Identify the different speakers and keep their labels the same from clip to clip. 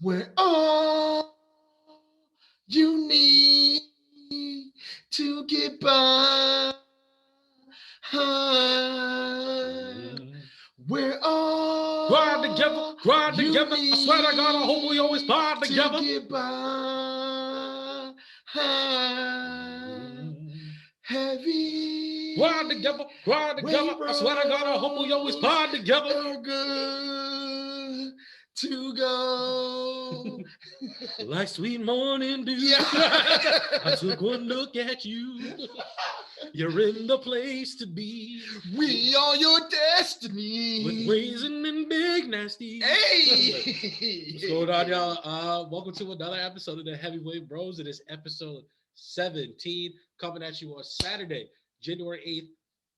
Speaker 1: we're all you need to get by. We're all
Speaker 2: grind together. I swear to God, I hope we always grind together.
Speaker 1: Get by. Heavy.
Speaker 2: Grind together. I swear to God, I hope we always grind together.
Speaker 1: Are good to go.
Speaker 2: Like sweet morning dew.
Speaker 1: Yeah.
Speaker 2: I took one look at you. You're in the place to be.
Speaker 1: We are your destiny.
Speaker 2: With Raisin and Big Nasty.
Speaker 1: Hey.
Speaker 2: What's going on, y'all? Welcome to another episode of the Heavyweight Bros. It is episode 17, coming at you on Saturday, January 8th,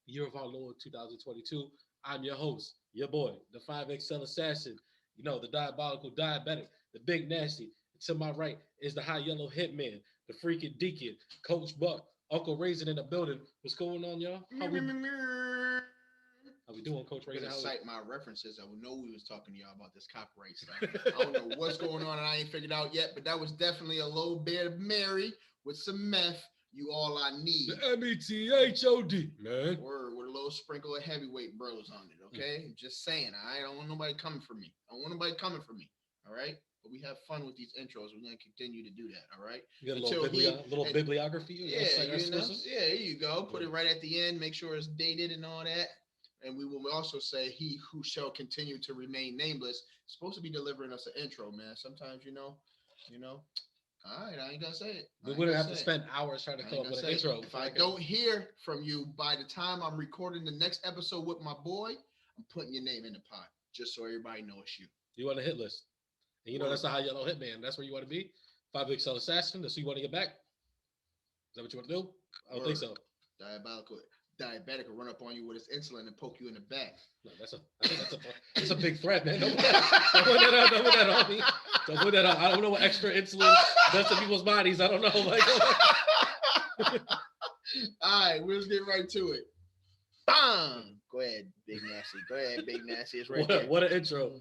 Speaker 2: year of our Lord 2022. I'm your host, your boy, the 5XL assassin, you know, the diabolical diabetic, the Big Nasty. To my right is the high yellow hitman, the freaking deacon, Coach Buck, Uncle Raisin in the building. What's going on, y'all? How we doing, Coach Raisin?
Speaker 1: I'm gonna cite my references. I would know we was talking to y'all about this copyright stuff. I don't know what's going on, and I ain't figured out yet. But that was definitely a low bit of Mary with some meth. You all I need.
Speaker 2: The METHOD, man.
Speaker 1: Word with a little sprinkle of heavyweight bros on it. Okay, just saying. I don't want nobody coming for me. All right. But we have fun with these intros. We're gonna continue to do that. All right.
Speaker 2: You got a little bibliography.
Speaker 1: Yeah, there you go. Put it right at the end. Make sure it's dated and all that. And we will also say, "He who shall continue to remain nameless." It's supposed to be delivering us an intro, man. Sometimes, you know. All right, I ain't gonna say it.
Speaker 2: We wouldn't have to spend hours trying to come up with an intro.
Speaker 1: If I don't hear from you by the time I'm recording the next episode with my boy, I'm putting your name in the pot just so everybody knows you.
Speaker 2: You want a hit list. And you know, that's the high yellow hitman. That's where you want to be. 5XL assassin. That's who you want to get back. Is that what you want to do? I don't think so.
Speaker 1: Diabetic will run up on you with his insulin and poke you in the back.
Speaker 2: No, that's a big threat, man. Don't put that on me. Don't put that on. I don't know what extra insulin does to people's bodies. I don't know.
Speaker 1: All right, we'll just get right to it. Bam! Go ahead, Big Nasty. It's right there.
Speaker 2: What an intro.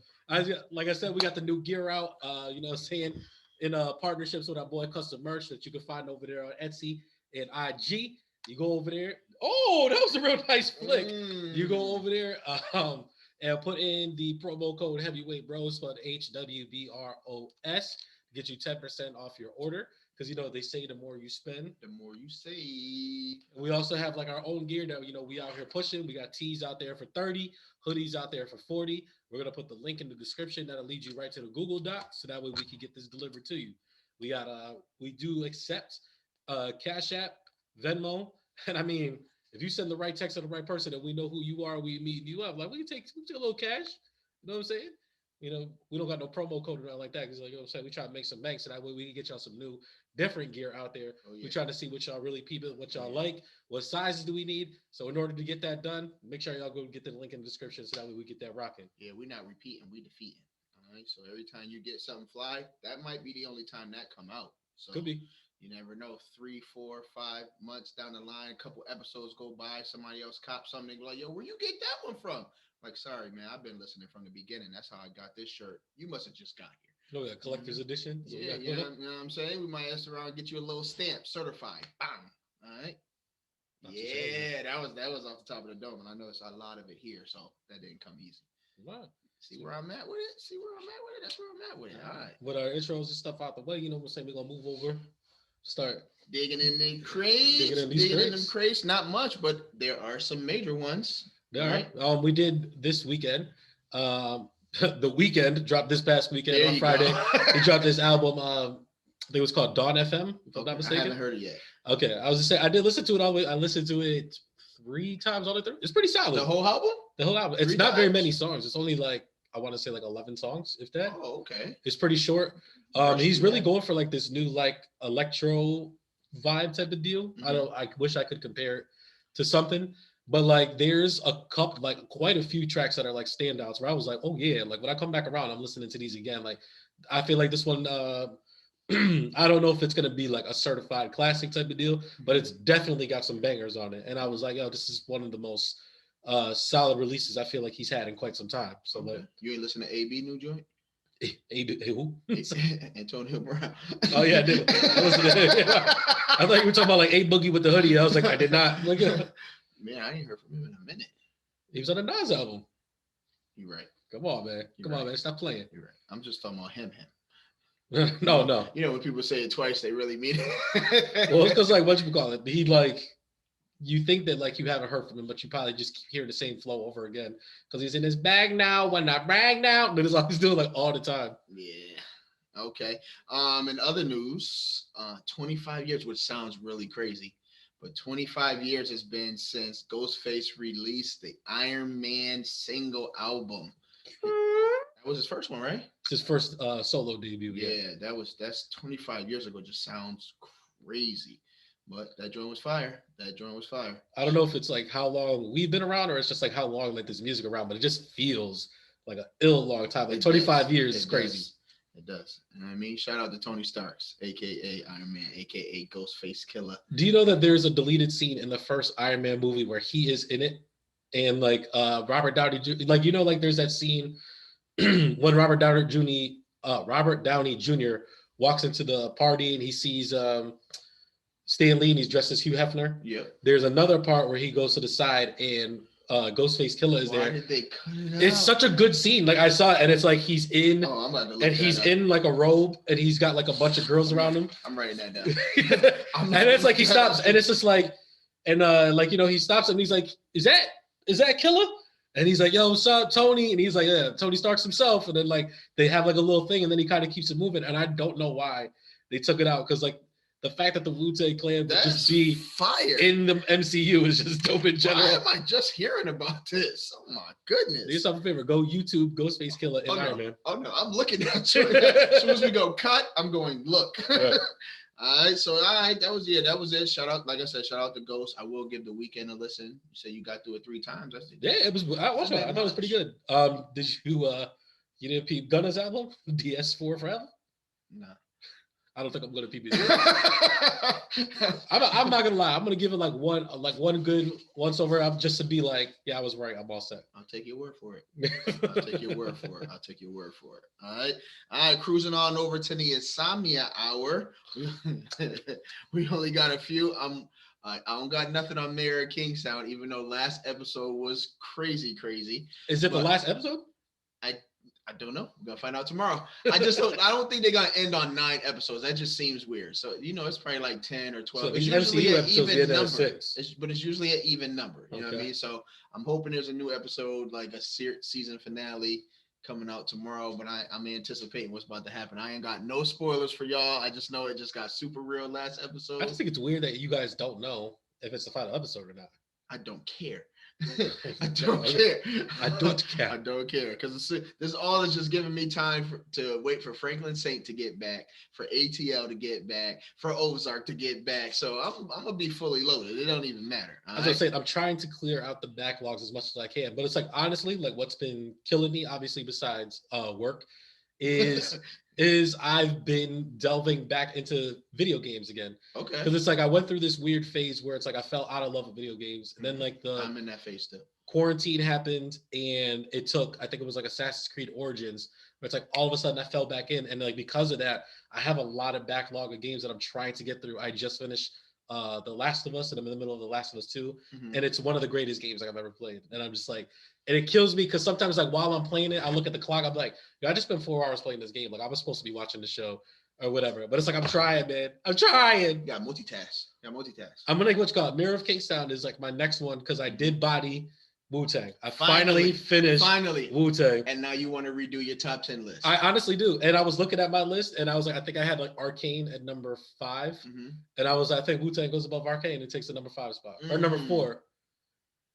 Speaker 2: Like I said, we got the new gear out. You know what I'm saying? In partnerships with our boy Custom Merch that you can find over there on Etsy and IG. You go over there. Oh, that was a real nice flick. You go over there and put in the promo code Heavyweight Bros, spelled HWBROS, to get you 10% off your order. Because, you know, they say the more you spend,
Speaker 1: the more you save.
Speaker 2: We also have like our own gear that, you know, we out here pushing. We got tees out there for 30, hoodies out there for 40. We're going to put the link in the description. That'll lead you right to the Google Doc. So that way we can get this delivered to you. We do accept Cash App, Venmo. And I mean, if you send the right text to the right person and we know who you are, we meet you up. Like, we can take a little cash. You know what I'm saying? You know, we don't got no promo code or nothing like that. Because, like, you know what I'm saying? We try to make some banks so that way we can get y'all some new, different gear out there. Oh, yeah. We try to see what y'all really people, what y'all like, what sizes do we need. So in order to get that done, make sure y'all go get the link in the description so that way we get that rocking.
Speaker 1: Yeah, we're not repeating, we defeating. All right. So every time you get something fly, that might be the only time that come out. So
Speaker 2: could be.
Speaker 1: You never know. 3, 4, 5 months down the line, a couple episodes go by, somebody else cop something, they be like, "Yo, where you get that one from?" Like, sorry, man, I've been listening from the beginning. That's how I got this shirt. You must have just got here.
Speaker 2: Oh, yeah, collector's edition.
Speaker 1: So yeah, you know what I'm saying? We might ask around and get you a little stamp, certified. Bam. All right. Yeah, that was off the top of the dome, and I know it's a lot of it here, so that didn't come easy.
Speaker 2: Wow.
Speaker 1: See where I'm at with it? That's where I'm at with it. All right.
Speaker 2: With our intros and stuff out the way, you know what I'm saying? We're going to move over. Start
Speaker 1: digging in the crates, digging in them crates. Not much, but there are some major ones.
Speaker 2: There are. We did this weekend. The Weekend dropped this past weekend on Friday. He dropped this album. I think it was called Dawn FM, if I'm not mistaken.
Speaker 1: I haven't heard it yet.
Speaker 2: Okay, I was just saying I did listen to it all the way. I listened to it 3 times all the way through. It's pretty solid.
Speaker 1: The whole album?
Speaker 2: The whole album. It's not very many songs. It's only like, I want to say like 11 songs, if that.
Speaker 1: Oh, okay.
Speaker 2: It's pretty short. He's really going for like this new like electro vibe type of deal. Mm-hmm. I wish I could compare it to something, but like there's a couple, like quite a few tracks that are like standouts where I was like, oh yeah, like when I come back around, I'm listening to these again. Like I feel like this one, I don't know if it's gonna be like a certified classic type of deal, but it's definitely got some bangers on it. And I was like, yo, this is one of the most solid releases I feel like he's had in quite some time. So like,
Speaker 1: you ain't listen to AB new joint?
Speaker 2: Who?
Speaker 1: Antonio Brown.
Speaker 2: Oh yeah, I did. I thought you were talking about like A Boogie with the hoodie. I was like, I did not. Look at.
Speaker 1: Man, I ain't heard from him in a minute.
Speaker 2: He was on the Nas album.
Speaker 1: You're right.
Speaker 2: Come on, man. Come on, man. Stop playing.
Speaker 1: You're right. I'm just talking about him.
Speaker 2: No.
Speaker 1: You know, when people say it twice, they really mean it.
Speaker 2: Well, it's because like what you call it. He like you think that like you haven't heard from him, but you probably just keep hearing the same flow over again because he's in his bag now. When I brag now, but it's all he's doing like all the time.
Speaker 1: Yeah. Okay. In other news, 25 years, which sounds really crazy, but 25 years has been since Ghostface released the Iron Man single album. That was his first one, right?
Speaker 2: It's his first solo debut.
Speaker 1: Yeah, that's 25 years ago. Just sounds crazy. But that joint was fire. I
Speaker 2: don't know if it's like how long we've been around or it's just like how long like this music around, but it just feels like an ill long time. Like 25 years is crazy.
Speaker 1: It does. You know what I mean? Shout out to Tony Starks, aka Iron Man, aka Ghostface Killer.
Speaker 2: Do you know that there's a deleted scene in the first Iron Man movie where he is in it? And like Robert Downey Jr., like you know, like there's that scene when Robert Downey Jr. walks into the party and he sees Stan Lee and he's dressed as Hugh Hefner.
Speaker 1: Yeah.
Speaker 2: There's another part where he goes to the side and Ghostface Killer is there.
Speaker 1: Why did they cut it out?
Speaker 2: It's such a good scene. Like I saw it and it's like he's in
Speaker 1: I'm about to look
Speaker 2: and he's in like a robe and he's got like a bunch of girls around him.
Speaker 1: I'm writing that down.
Speaker 2: And it's like he stops and it's just like and like you know he stops and he's like, is that Killer? And he's like, yo, what's up, Tony? And he's like, yeah, Tony Stark's himself. And then like they have like a little thing and then he kind of keeps it moving. And I don't know why they took it out because like the fact that the Wu-Tang Clan would just be
Speaker 1: fire
Speaker 2: in the MCU is just dope in general.
Speaker 1: Why am I just hearing about this? Oh my goodness.
Speaker 2: Do yourself a favor. Go YouTube Ghostface Killer in Iron Man.
Speaker 1: Oh no, I'm looking at you. As soon as we go cut, I'm going, look. Right. All right, that was it. Shout out, like I said, shout out to Ghost. I will give The Weeknd a listen. You said you got through it 3 times.
Speaker 2: It was. I watched it. I thought it was pretty good. Did you didn't peep Gunna's album, DS4 Forever?
Speaker 1: No.
Speaker 2: I don't think I'm gonna peep it. I'm not gonna lie. I'm gonna give it like one good once over just to be like, yeah, I was right. I'm all set.
Speaker 1: I'll take your word for it. I'll take your word for it. All right. Cruising on over to the Insomnia hour. We only got a few. I don't got nothing on Mayor of Kingstown, even though last episode was crazy.
Speaker 2: Is it the last episode?
Speaker 1: I don't know. We're gonna find out tomorrow. I don't think they're gonna end on 9 episodes. That just seems weird. So it's probably like 10 or 12.
Speaker 2: So
Speaker 1: it's usually an even number.
Speaker 2: 6.
Speaker 1: But it's usually an even number. You know what I mean? So I'm hoping there's a new episode, like a season finale, coming out tomorrow. But I'm anticipating what's about to happen. I ain't got no spoilers for y'all. I just know it just got super real last episode.
Speaker 2: I just think it's weird that you guys don't know if it's the final episode or not.
Speaker 1: I don't care. I don't care.
Speaker 2: I
Speaker 1: don't care because this all is just giving me time to wait for Franklin Saint to get back, for ATL to get back, for Ozark to get back. So I'm gonna be fully loaded. It don't even matter.
Speaker 2: As I said, I'm trying to clear out the backlogs as much as I can, but it's like honestly, like what's been killing me, obviously besides work, is I've been delving back into video games again. Okay. Because it's like I went through this weird phase where it's like I fell out of love with video games. And then like
Speaker 1: I'm in that phase still.
Speaker 2: Quarantine happened and it took, I think it was like Assassin's Creed Origins, where it's like all of a sudden I fell back in. And like because of that, I have a lot of backlog of games that I'm trying to get through. I just finished The Last of Us and I'm in the middle of The Last of Us 2. Mm-hmm. And it's one of the greatest games like I've ever played. And I'm just like, and it kills me because sometimes like while I'm playing it, I look at the clock, I'm like, I just spent 4 hours playing this game. Like I was supposed to be watching the show or whatever. But it's like, I'm trying, man. I'm trying.
Speaker 1: Yeah, multitask.
Speaker 2: I'm gonna what's called Mirror of Kingstown is like my next one because I did body Wu-Tang. I finally finished Wu-Tang.
Speaker 1: And now you want to redo your top 10 list.
Speaker 2: I honestly do. And I was looking at my list and I was like, I think I had like Arcane at number 5. Mm-hmm. And I think Wu-Tang goes above Arcane. It takes the number 5 spot or number 4.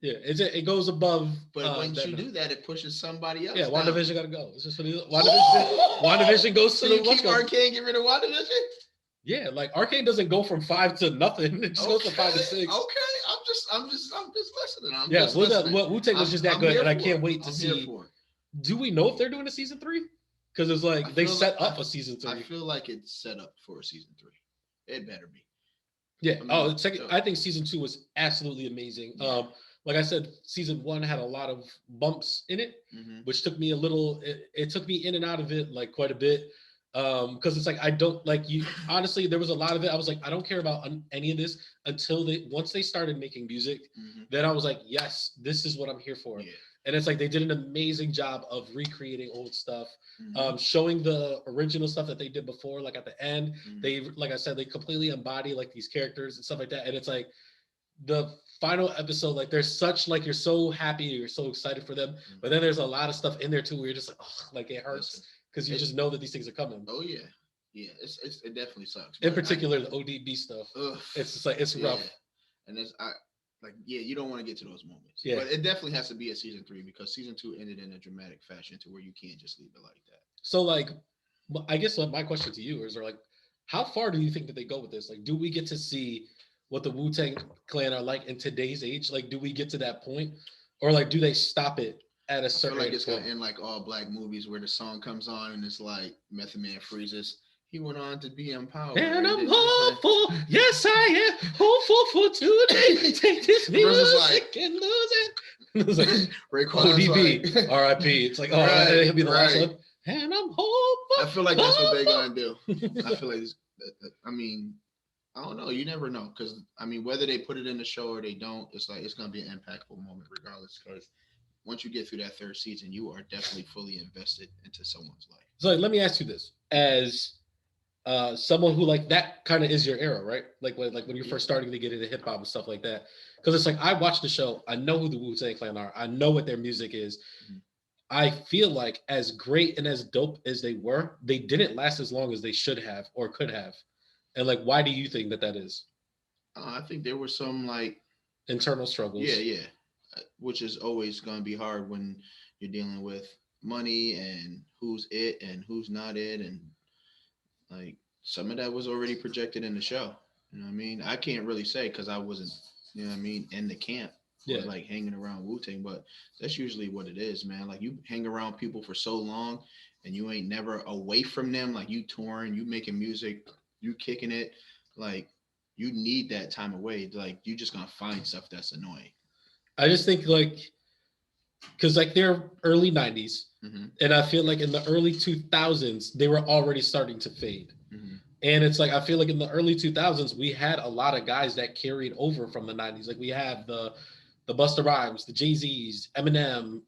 Speaker 2: Yeah, it goes above.
Speaker 1: But when you do that, it pushes somebody else.
Speaker 2: Yeah, WandaVision got to go. It's just for the WandaVision goes to
Speaker 1: the. You keep Arcane, get rid of WandaVision.
Speaker 2: Yeah, like Arcane doesn't go from 5 to nothing. It just goes from 5 to 6.
Speaker 1: Okay, I'm just listening.
Speaker 2: Wu-Tang was just that good, and I can't wait to see. Do we know if they're doing a season 3? Because it's like they set up a season 3.
Speaker 1: I feel like it's set up for a season 3. It better be.
Speaker 2: Yeah. I think season 2 was absolutely amazing. Yeah. like I said, season 1 had a lot of bumps in it, which took me a little. It took me in and out of it like quite a bit. Because it's like I don't like you. Honestly, there was a lot of it. I was like, I don't care about any of this until once they started making music. Then I was like, yes, this is what I'm here for.
Speaker 1: Yeah.
Speaker 2: And it's like they did an amazing job of recreating old stuff, showing the original stuff that they did before. Like at the end, they, like I said, they completely embody like these characters and stuff like that. And it's like the final episode, like there's such like you're so happy, you're so excited for them, but then there's a lot of stuff in there too where you're just like, oh, like it hurts because you just know that these things are coming.
Speaker 1: Oh yeah, yeah, it definitely sucks.
Speaker 2: In particular, the ODB stuff. It's just like it's rough.
Speaker 1: And you don't want to get to those moments. Yeah. But it definitely has to be a season 3 because season 2 ended in a dramatic fashion to where you can't just leave it like that.
Speaker 2: So like, I guess my question to you is, like, how far do you think that they go with this? Like, do we get to see what the Wu-Tang Clan are like in today's age? Like, do we get to that point, or like, do they stop it at a certain?
Speaker 1: I feel like it's gonna end like all black movies where the song comes on and it's like Method Man freezes. He went on to be empowered.
Speaker 2: And I'm hopeful. Yes, I am hopeful for today. Take this music and lose it. It's like ODB, like, R.I.P. It's like, oh, right, he'll be the last one. And I'm hopeful.
Speaker 1: I feel like that's what they're gonna do. I feel like, I mean, I don't know. You never know, because I mean, whether they put it in the show or they don't, it's like it's gonna be an impactful moment regardless. Because once you get through that 3rd season, you are definitely fully invested into someone's life.
Speaker 2: So let me ask you this: as someone who like that kind of is your era, right? Like when you're first starting to get into hip hop and stuff like that. Because it's like I watched the show, I know who the Wu-Tang Clan are, I know what their music is. I feel like as great and as dope as they were, they didn't last as long as they should have or could have. And like, why do you think that is?
Speaker 1: I think there were some like
Speaker 2: internal struggles.
Speaker 1: Yeah, which is always going to be hard when you're dealing with money and who's it and who's not it, and like some of that was already projected in the show. You know what I mean? I can't really say because I wasn't, you know what I mean, in the camp. Yeah. Like hanging around Wu-Tang, but that's usually what it is, man. Like you hang around people for so long and you ain't never away from them. Like you touring, you making music, you kicking it. Like you need that time away. Like you just gonna find stuff that's annoying.
Speaker 2: I just think like, cause like they're early 90s and I feel like in the early 2000s, they were already starting to fade. And it's like, I feel like in the early 2000s, we had a lot of guys that carried over from the 90s. Like we have the Busta Rhymes, the Jay-Z's, Eminem,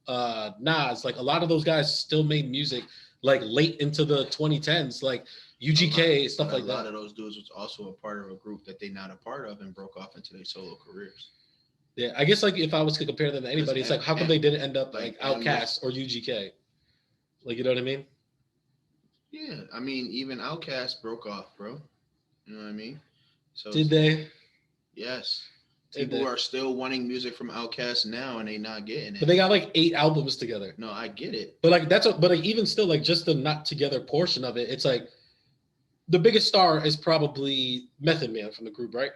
Speaker 2: Nas, like a lot of those guys still made music like late into the 2010s, like UGK, stuff like that.
Speaker 1: A lot of those dudes was also a part of a group that they're not a part of and broke off into their solo careers.
Speaker 2: Yeah, I guess like if I was to compare them to anybody, it's like, how come they didn't end up like Outkast or UGK? Like, you know what I mean?
Speaker 1: Yeah, I mean, even Outkast broke off, bro. You know what I mean? So
Speaker 2: did they?
Speaker 1: Yes. People are still wanting music from Outkast now, and they not getting it.
Speaker 2: But they got like 8 albums together.
Speaker 1: No, I get it.
Speaker 2: But like but like even still, like just the not together portion of it, it's like the biggest star is probably Method Man from the group, right?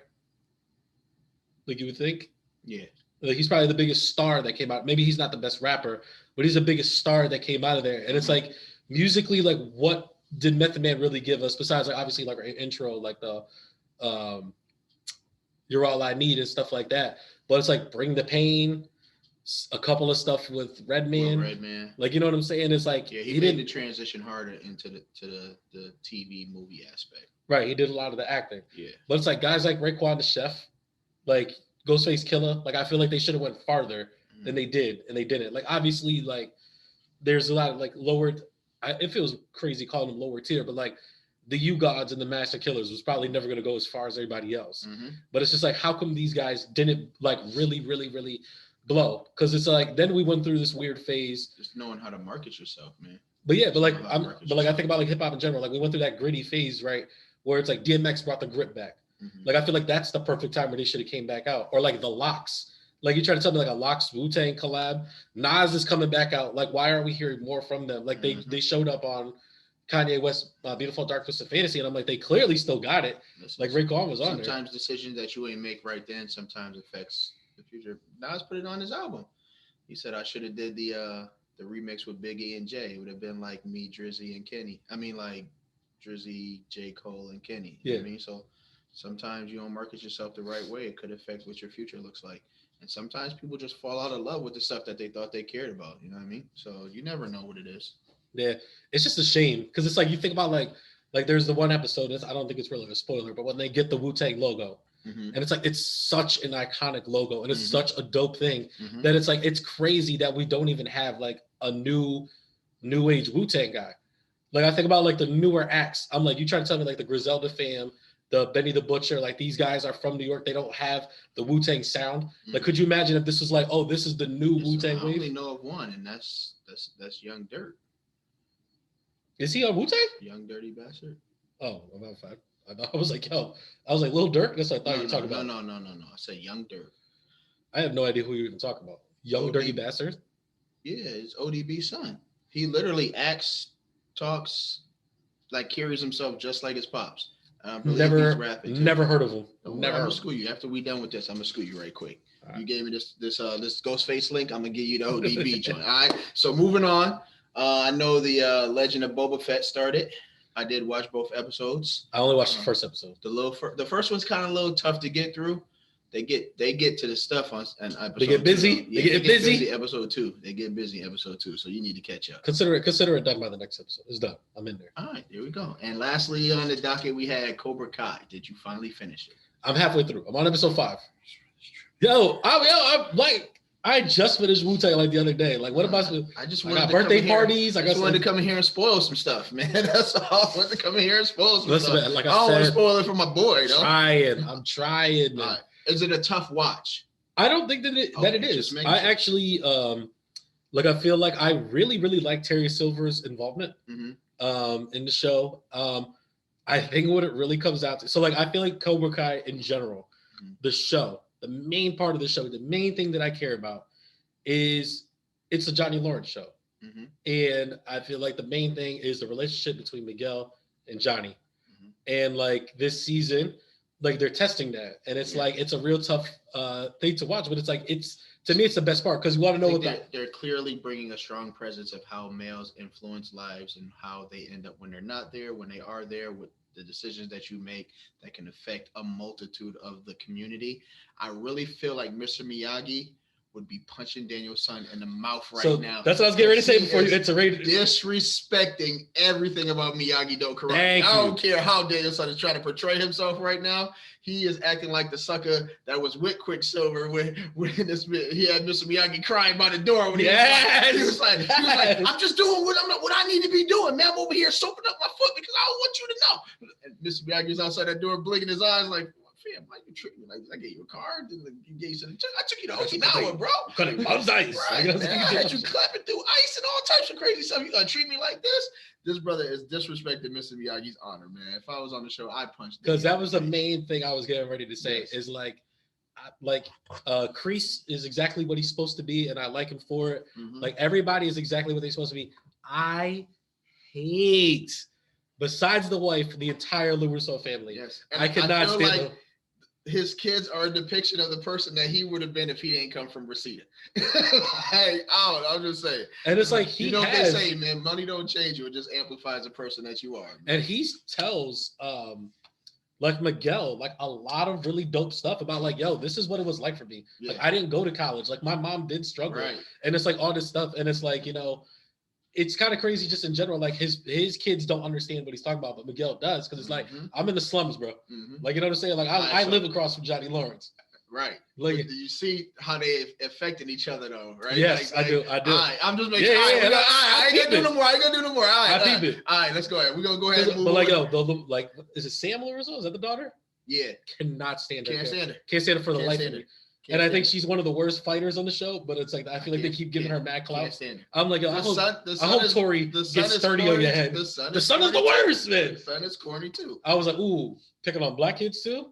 Speaker 2: Like you would think.
Speaker 1: Yeah.
Speaker 2: Like he's probably the biggest star that came out. Maybe he's not the best rapper, but he's the biggest star that came out of there. And it's like musically, like what did Method Man really give us besides like obviously like our intro, like the You're All I Need and stuff like that. But it's like Bring the Pain, a couple of stuff with Redman. Like, you know what I'm saying? It's like
Speaker 1: he made the transition harder into the TV movie aspect.
Speaker 2: Right. He did a lot of the acting.
Speaker 1: Yeah.
Speaker 2: But it's like guys like Raekwon the Chef, like Ghostface Killah. Like I feel like they should have went farther than they did, and they didn't. Like obviously, like there's a lot of like lowered. It feels crazy calling them lower tier, but like the U Gods and the Master Killers was probably never going to go as far as everybody else. But it's just like, how come these guys didn't like really blow? Because it's like then we went through this weird phase.
Speaker 1: Just knowing how to market yourself, man.
Speaker 2: But yeah, but like I think about like hip hop in general. Like we went through that gritty phase, right? Where it's like DMX brought the grit back. Like I feel like that's the perfect time where they should have came back out. Or like the Lox. Like you try to tell me like a Lox Wu-Tang collab. Nas is coming back out. Like why aren't we hearing more from them? Like they showed up on Kanye West, Beautiful Dark Twisted Fantasy, and I'm like, they clearly still got it. Like Raekwon was on there.
Speaker 1: Sometimes decisions that you ain't make right then sometimes affects the future. Nas put it on his album. He said I should have did the remix with Biggie and Jay. It would have been like me, Drizzy, and Kenny. I mean like Drizzy, J. Cole, and Kenny. You know what I mean? So sometimes you don't market yourself the right way. It could affect what your future looks like. And sometimes people just fall out of love with the stuff that they thought they cared about. You know what I mean? So you never know what it is.
Speaker 2: Yeah, it's just a shame because it's like you think about like there's the one episode that's I don't think it's really a spoiler, but when they get the Wu-Tang logo, and it's like it's such an iconic logo and it's such a dope thing that it's like it's crazy that we don't even have like a new age Wu-Tang guy. Like I think about like the newer acts. I'm like, you try to tell me like the Griselda fam, the Benny the Butcher, like these guys are from New York. They don't have the Wu-Tang sound. Like, could you imagine if this was like, oh, this is the new Wu-Tang wave?
Speaker 1: I only know of one, and that's Young Dirt.
Speaker 2: Is he on Wu-Tang?
Speaker 1: Young Dirty Bastard.
Speaker 2: Oh, about five. I was like, Lil Durk. That's what I thought you were talking about.
Speaker 1: No. I said Young Dirt.
Speaker 2: I have no idea who you're even talking about. Young Dirty Bastard?
Speaker 1: Yeah, it's ODB's son. He literally acts, talks, like carries himself just like his pops.
Speaker 2: Never heard of him.
Speaker 1: I'm gonna school you. After we done with this, I'm gonna school you right quick. Right. You gave me this Ghostface link. I'm gonna give you the ODB joint. All right. So moving on. I know the Legend of Boba Fett started. I did watch both episodes.
Speaker 2: I only watched the first episode.
Speaker 1: The first one's kind of a little tough to get through. They get to the stuff on episode.
Speaker 2: They get busy.
Speaker 1: They get busy. Episode 2. They get busy. Episode 2. So you need to catch up.
Speaker 2: Consider it done by the next episode. It's done. I'm in there.
Speaker 1: All right, there we go. And lastly, on the docket, we had Cobra Kai. Did you finally finish it?
Speaker 2: I'm halfway through. I'm on episode 5. I'm like. I just finished Wu-Tang like the other day. Like, what about
Speaker 1: I just
Speaker 2: got birthday parties.
Speaker 1: I just wanted to come in here and spoil some stuff, man. That's all. I wanted to come in here and spoil some stuff. Man, like I don't want to spoil it for my boy.
Speaker 2: I'm trying. Man.
Speaker 1: Right. Is it a tough watch?
Speaker 2: I don't think that it is. I actually I feel like I really, really like Terry Silver's involvement in the show. I think what it really comes out to. So like I feel like Cobra Kai in general, the show. The main part of the show, the main thing that I care about is it's a Johnny Lawrence show. And I feel like the main thing is the relationship between Miguel and Johnny. And like this season, like they're testing that. And it's like, it's a real tough thing to watch, but it's like, to me, it's the best part because you want to know what
Speaker 1: they're clearly bringing a strong presence of how males influence lives and how they end up when they're not there, when they are there, with the decisions that you make that can affect a multitude of the community. I really feel like Mr. Miyagi would be punching Daniel's son in the mouth now.
Speaker 2: That's what I was getting ready to say before you iterated.
Speaker 1: Disrespecting everything about Miyagi-Do karate. I don't care how Daniel's son is trying to portray himself right now. He is acting like the sucker that was with Quicksilver when he had Mr. Miyagi crying by the door when he was like, I'm just doing what I need to be doing, man. I'm over here soaping up my foot because I don't want you to know. And Mr. Miyagi's outside that door blinking his eyes like, fam, why you treat me like this? I gave you a card. I took you to Okinawa, bro.
Speaker 2: Cutting mom's ice.
Speaker 1: Right, man. I had you clapping through ice and all types of crazy stuff. You gonna treat me like this? This brother is disrespecting Mr. Miyagi's honor, man. If I was on the show, I'd punch.
Speaker 2: Because that was the main thing I was getting ready to say. Is like Kreese is exactly what he's supposed to be, and I like him for it. Like everybody is exactly what they're supposed to be. I hate, besides the wife, the entire LaRusso family.
Speaker 1: Yes,
Speaker 2: and I cannot stand them.
Speaker 1: His kids are a depiction of the person that he would have been if he didn't come from Reseda. Hey, I'm just saying.
Speaker 2: And it's like
Speaker 1: what they say, man, money don't change you. It just amplifies the person that you are. Man.
Speaker 2: And he tells like Miguel, like a lot of really dope stuff about like, yo, this is what it was like for me. Yeah. Like I didn't go to college. Like my mom did struggle. Right. And it's like all this stuff. And it's like, it's kind of crazy just in general. Like his kids don't understand what he's talking about, but Miguel does because it's like I'm in the slums, bro. Like you know what I'm saying? Like I live across from Johnny Lawrence.
Speaker 1: Right. Like you see how they affected each other though, right?
Speaker 2: Yes, I do.
Speaker 1: Right, I'm just making. I ain't gonna do no more. All right, all right. Let's go ahead. We're gonna go ahead and move.
Speaker 2: But like, is it Sam LaRusso? Is that the daughter?
Speaker 1: Yeah.
Speaker 2: Cannot stand her.
Speaker 1: Can't stand her
Speaker 2: for the life of me. And I think she's one of the worst fighters on the show, but it's like I feel like they keep giving her mad clout. I'm like, I hope Tori gets 30 on your head. The son is the worst, man.
Speaker 1: The son is corny too.
Speaker 2: I was like, ooh, picking on black kids too.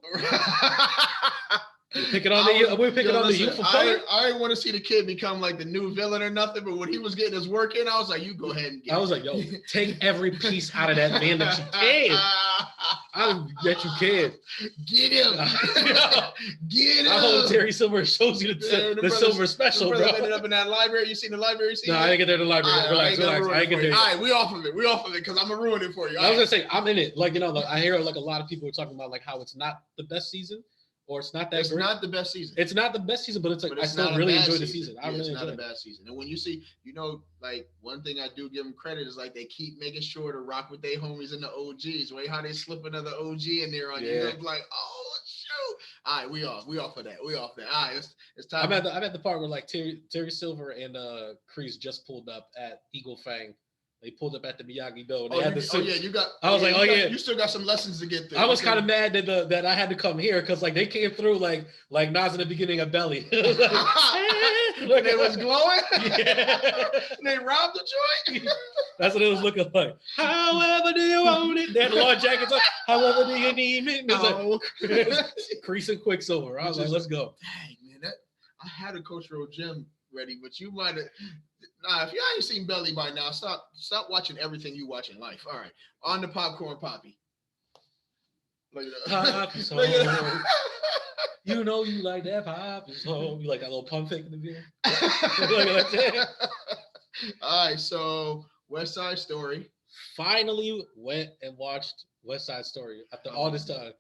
Speaker 2: We're picking on the youthful player.
Speaker 1: I didn't want to see the kid become like the new villain or nothing, but when he was getting his work in, I was like, you go ahead and get it.
Speaker 2: I was like, yo, take every piece out of that man that you can. That you can.
Speaker 1: Get him. Get him.
Speaker 2: I hope Terry Silver shows you the Silver special, bro.
Speaker 1: Ended up in that library. You seen the library scene?
Speaker 2: No, I didn't get there in the library. Relax. I ain't get there.
Speaker 1: All right, we off of it because I'm going to ruin it for you.
Speaker 2: I was going to say, I'm in it. Like, I hear like a lot of people are talking about like how it's not the best season. or it's not that
Speaker 1: It's
Speaker 2: great.
Speaker 1: not the best season.
Speaker 2: It's not the best season, but it's like
Speaker 1: But it's
Speaker 2: I still
Speaker 1: not a
Speaker 2: really
Speaker 1: bad
Speaker 2: enjoyed the
Speaker 1: season.
Speaker 2: season. I
Speaker 1: Yeah,
Speaker 2: really
Speaker 1: it's not
Speaker 2: enjoyed
Speaker 1: a
Speaker 2: it.
Speaker 1: bad season. And when you see, like one thing I do give them credit is like they keep making sure to rock with their homies and the OGs. Right? How they slip another OG in there on you.
Speaker 2: Yeah.
Speaker 1: You're like, oh shoot. All right, we off of that. We off that. All right, it's time.
Speaker 2: I'm at the part where like Terry Silver and Kreese just pulled up at Eagle Fang. They pulled up at the Miyagi-Do. And they had the suits.
Speaker 1: Yeah, you got.
Speaker 2: I was like,
Speaker 1: you still got some lessons to get through.
Speaker 2: I was kind of mad that I had to come here because like they came through like Nas in the beginning of Belly.
Speaker 1: When it was glowing.
Speaker 2: Yeah.
Speaker 1: They robbed the joint.
Speaker 2: That's what it was looking like. However do you want it? They had the long jackets on. However do you need it? It's like Kreese and Quicksilver. I was like, let's go.
Speaker 1: Dang, man, I had a Coach Road gym ready, but you might have. Nah, if you ain't seen Belly by now, stop watching everything you watch in life. All right, on the popcorn, Papi. Look at that. Look at that.
Speaker 2: You know you like that pop. So you like that little pump fake in the video.
Speaker 1: All right, so Westside Story.
Speaker 2: Finally went and watched Westside Story after all this time.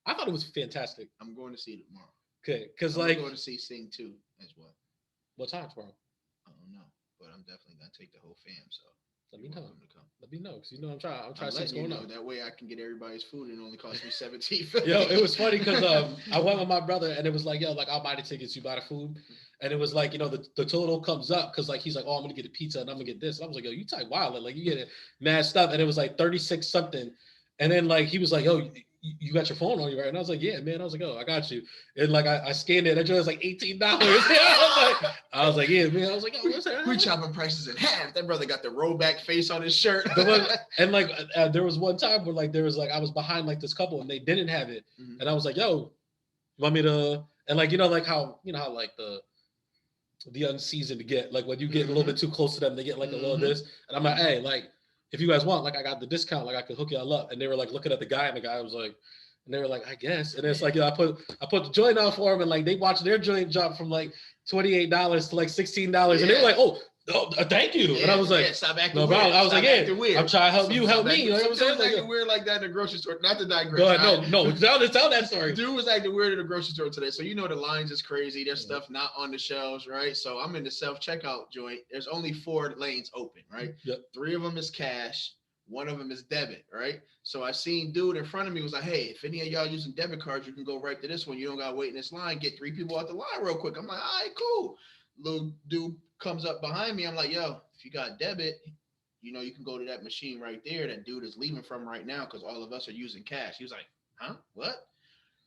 Speaker 2: I thought it was fantastic.
Speaker 1: I'm going to see it tomorrow.
Speaker 2: Okay, because
Speaker 1: I'm
Speaker 2: like
Speaker 1: going to see Sing 2 as well.
Speaker 2: What time tomorrow?
Speaker 1: I don't know, but I'm definitely gonna take the whole fam. So
Speaker 2: let me know. Let me know, because you know I'm trying to see what's
Speaker 1: going
Speaker 2: going on.
Speaker 1: That way I can get everybody's food and it only cost me $17.
Speaker 2: Yo, it was funny because I went with my brother and it was like, yo, like I'll buy the tickets, you buy the food. And it was like, you know, the total comes up because like he's like, oh, I'm gonna get a pizza and I'm gonna get this. And I was like, yo, you type wild, like you get it mad stuff. And it was like 36 something. And then like he was like, yo, you got your phone on you, right? And I was like, yeah, man. I was like, oh, I got you. And like I scanned it. That joint was like $18. I was like, yeah, man. I was like, oh, what's that?
Speaker 1: We chopping prices in half. That brother got the rollback face on his shirt.
Speaker 2: And like there was one time where like there was like I was behind like this couple and they didn't have it, and I was like, yo, you want me to? And like like how like the unseasoned get like when you get a little bit too close to them, they get like a little this, and I'm like, hey, like if you guys want, like I got the discount, like I could hook y'all up. And they were like looking at the guy, and the guy was like, and they were like, I guess. And it's like, I put the joint out for them, and like they watched their joint jump from like $28 to like $16, and they were like, oh, thank you. And I was like,
Speaker 1: stop acting
Speaker 2: no, bro.
Speaker 1: weird.
Speaker 2: I was like, yeah, I'm trying to help you, help me.
Speaker 1: You know what I'm saying?
Speaker 2: Like,
Speaker 1: acting weird like that in the grocery store. Not to digress.
Speaker 2: Go ahead, no, tell that story.
Speaker 1: Dude was acting weird in the grocery store today. So you know the lines is crazy. There's stuff not on the shelves, right? So I'm in the self-checkout joint. There's only 4 lanes open, right?
Speaker 2: Yep.
Speaker 1: 3 of them is cash. 1 of them is debit, right? So I seen dude in front of me was like, hey, if any of y'all using debit cards, you can go right to this one. You don't got to wait in this line. Get 3 people out the line real quick. I'm like, all right, cool. Little dude comes up behind me. I'm like, yo, if you got debit, you know, you can go to that machine right there. That dude is leaving from right now because all of us are using cash. He was like, huh? What?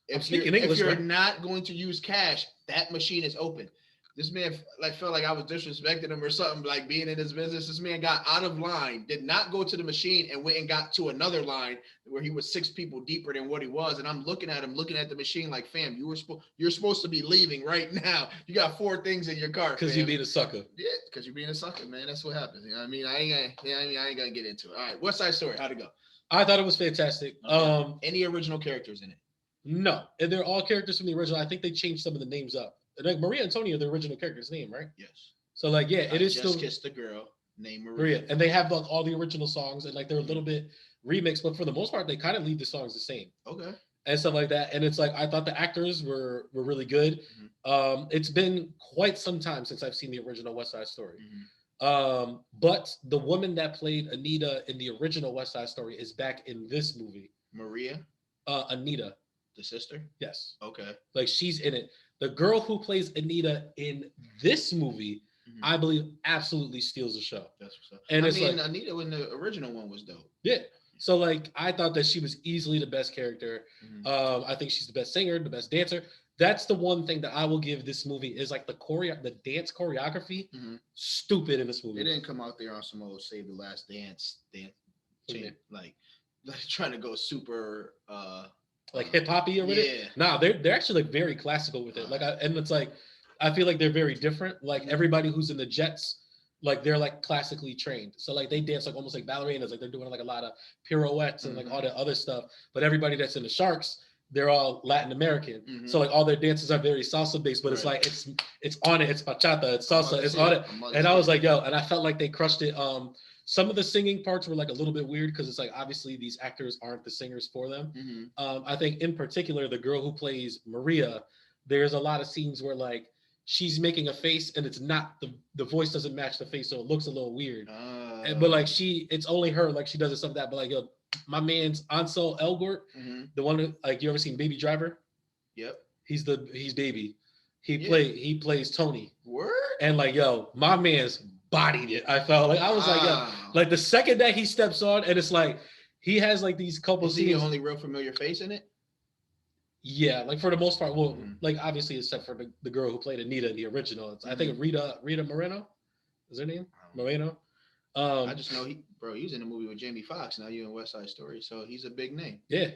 Speaker 1: If you're not going to use cash, that machine is open. This man like felt like I was disrespecting him or something, like being in his business. This man got out of line, did not go to the machine, and went and got to another line where he was 6 people deeper than what he was. And I'm looking at him, looking at the machine like, fam, you're supposed to be leaving right now. You got 4 things in your cart.
Speaker 2: Because you being a sucker.
Speaker 1: Yeah, because you're being a sucker, man. That's what happens. You know what I mean? I ain't gonna get into it. All right, Westside Story, how'd it go?
Speaker 2: I thought it was fantastic.
Speaker 1: Okay. Any original characters in it?
Speaker 2: No, and they're all characters from the original. I think they changed some of the names up. Like Maria Antonia, the original character's name, right?
Speaker 1: Yes.
Speaker 2: So like, yeah, it is still
Speaker 1: kissed a girl named Maria.
Speaker 2: And they have like all the original songs, and like they're a little bit remixed, but for the most part, they kind of leave the songs the same.
Speaker 1: Okay.
Speaker 2: And stuff like that. And it's like I thought the actors were really good. It's been quite some time since I've seen the original West Side Story. But the woman that played Anita in the original West Side Story is back in this movie.
Speaker 1: Maria?
Speaker 2: Anita.
Speaker 1: The sister?
Speaker 2: Yes.
Speaker 1: Okay.
Speaker 2: Like she's in it. The girl who plays Anita in this movie, I believe, absolutely steals the show.
Speaker 1: That's what's up.
Speaker 2: And
Speaker 1: Anita in the original one was dope.
Speaker 2: Yeah. So like, I thought that she was easily the best character. I think she's the best singer, the best dancer. That's the one thing that I will give this movie is like the dance choreography. Stupid in this movie.
Speaker 1: They didn't come out there on some old Save the Last Dance like trying to go super
Speaker 2: like hip hoppy with it. Nah, they're actually like very classical with it. Like and it's like I feel like they're very different. Like everybody who's in the Jets, like they're like classically trained. So like they dance like almost like ballerinas, like they're doing like a lot of pirouettes and like all that other stuff. But everybody that's in the Sharks, they're all Latin American. So like all their dances are very salsa based, but it's like it's on it, it's bachata, it's salsa, it's on it. And I was like, yo, and I felt like they crushed it. some of the singing parts were like a little bit weird because it's like obviously these actors aren't the singers for them. I think in particular the girl who plays Maria, there's a lot of scenes where like she's making a face and it's not the voice doesn't match the face, so it looks a little weird. But like it's only her, like she does it something that. But like yo, my man's Ansel Elgort, the one who, like you ever seen Baby Driver?
Speaker 1: Yep.
Speaker 2: He's Baby. He plays Tony.
Speaker 1: Word.
Speaker 2: And like yo, my man's bodied it. I felt like I was like yo, like the second that he steps on, and it's like he has like these couple.
Speaker 1: Is he the only real familiar face in it?
Speaker 2: Yeah, like for the most part. Well, like obviously except for the girl who played Anita in the original. I think Rita Moreno is her name. Moreno.
Speaker 1: I just know he was in a movie with Jamie Foxx. Now you're in West Side Story, so he's a big name.
Speaker 2: Yeah,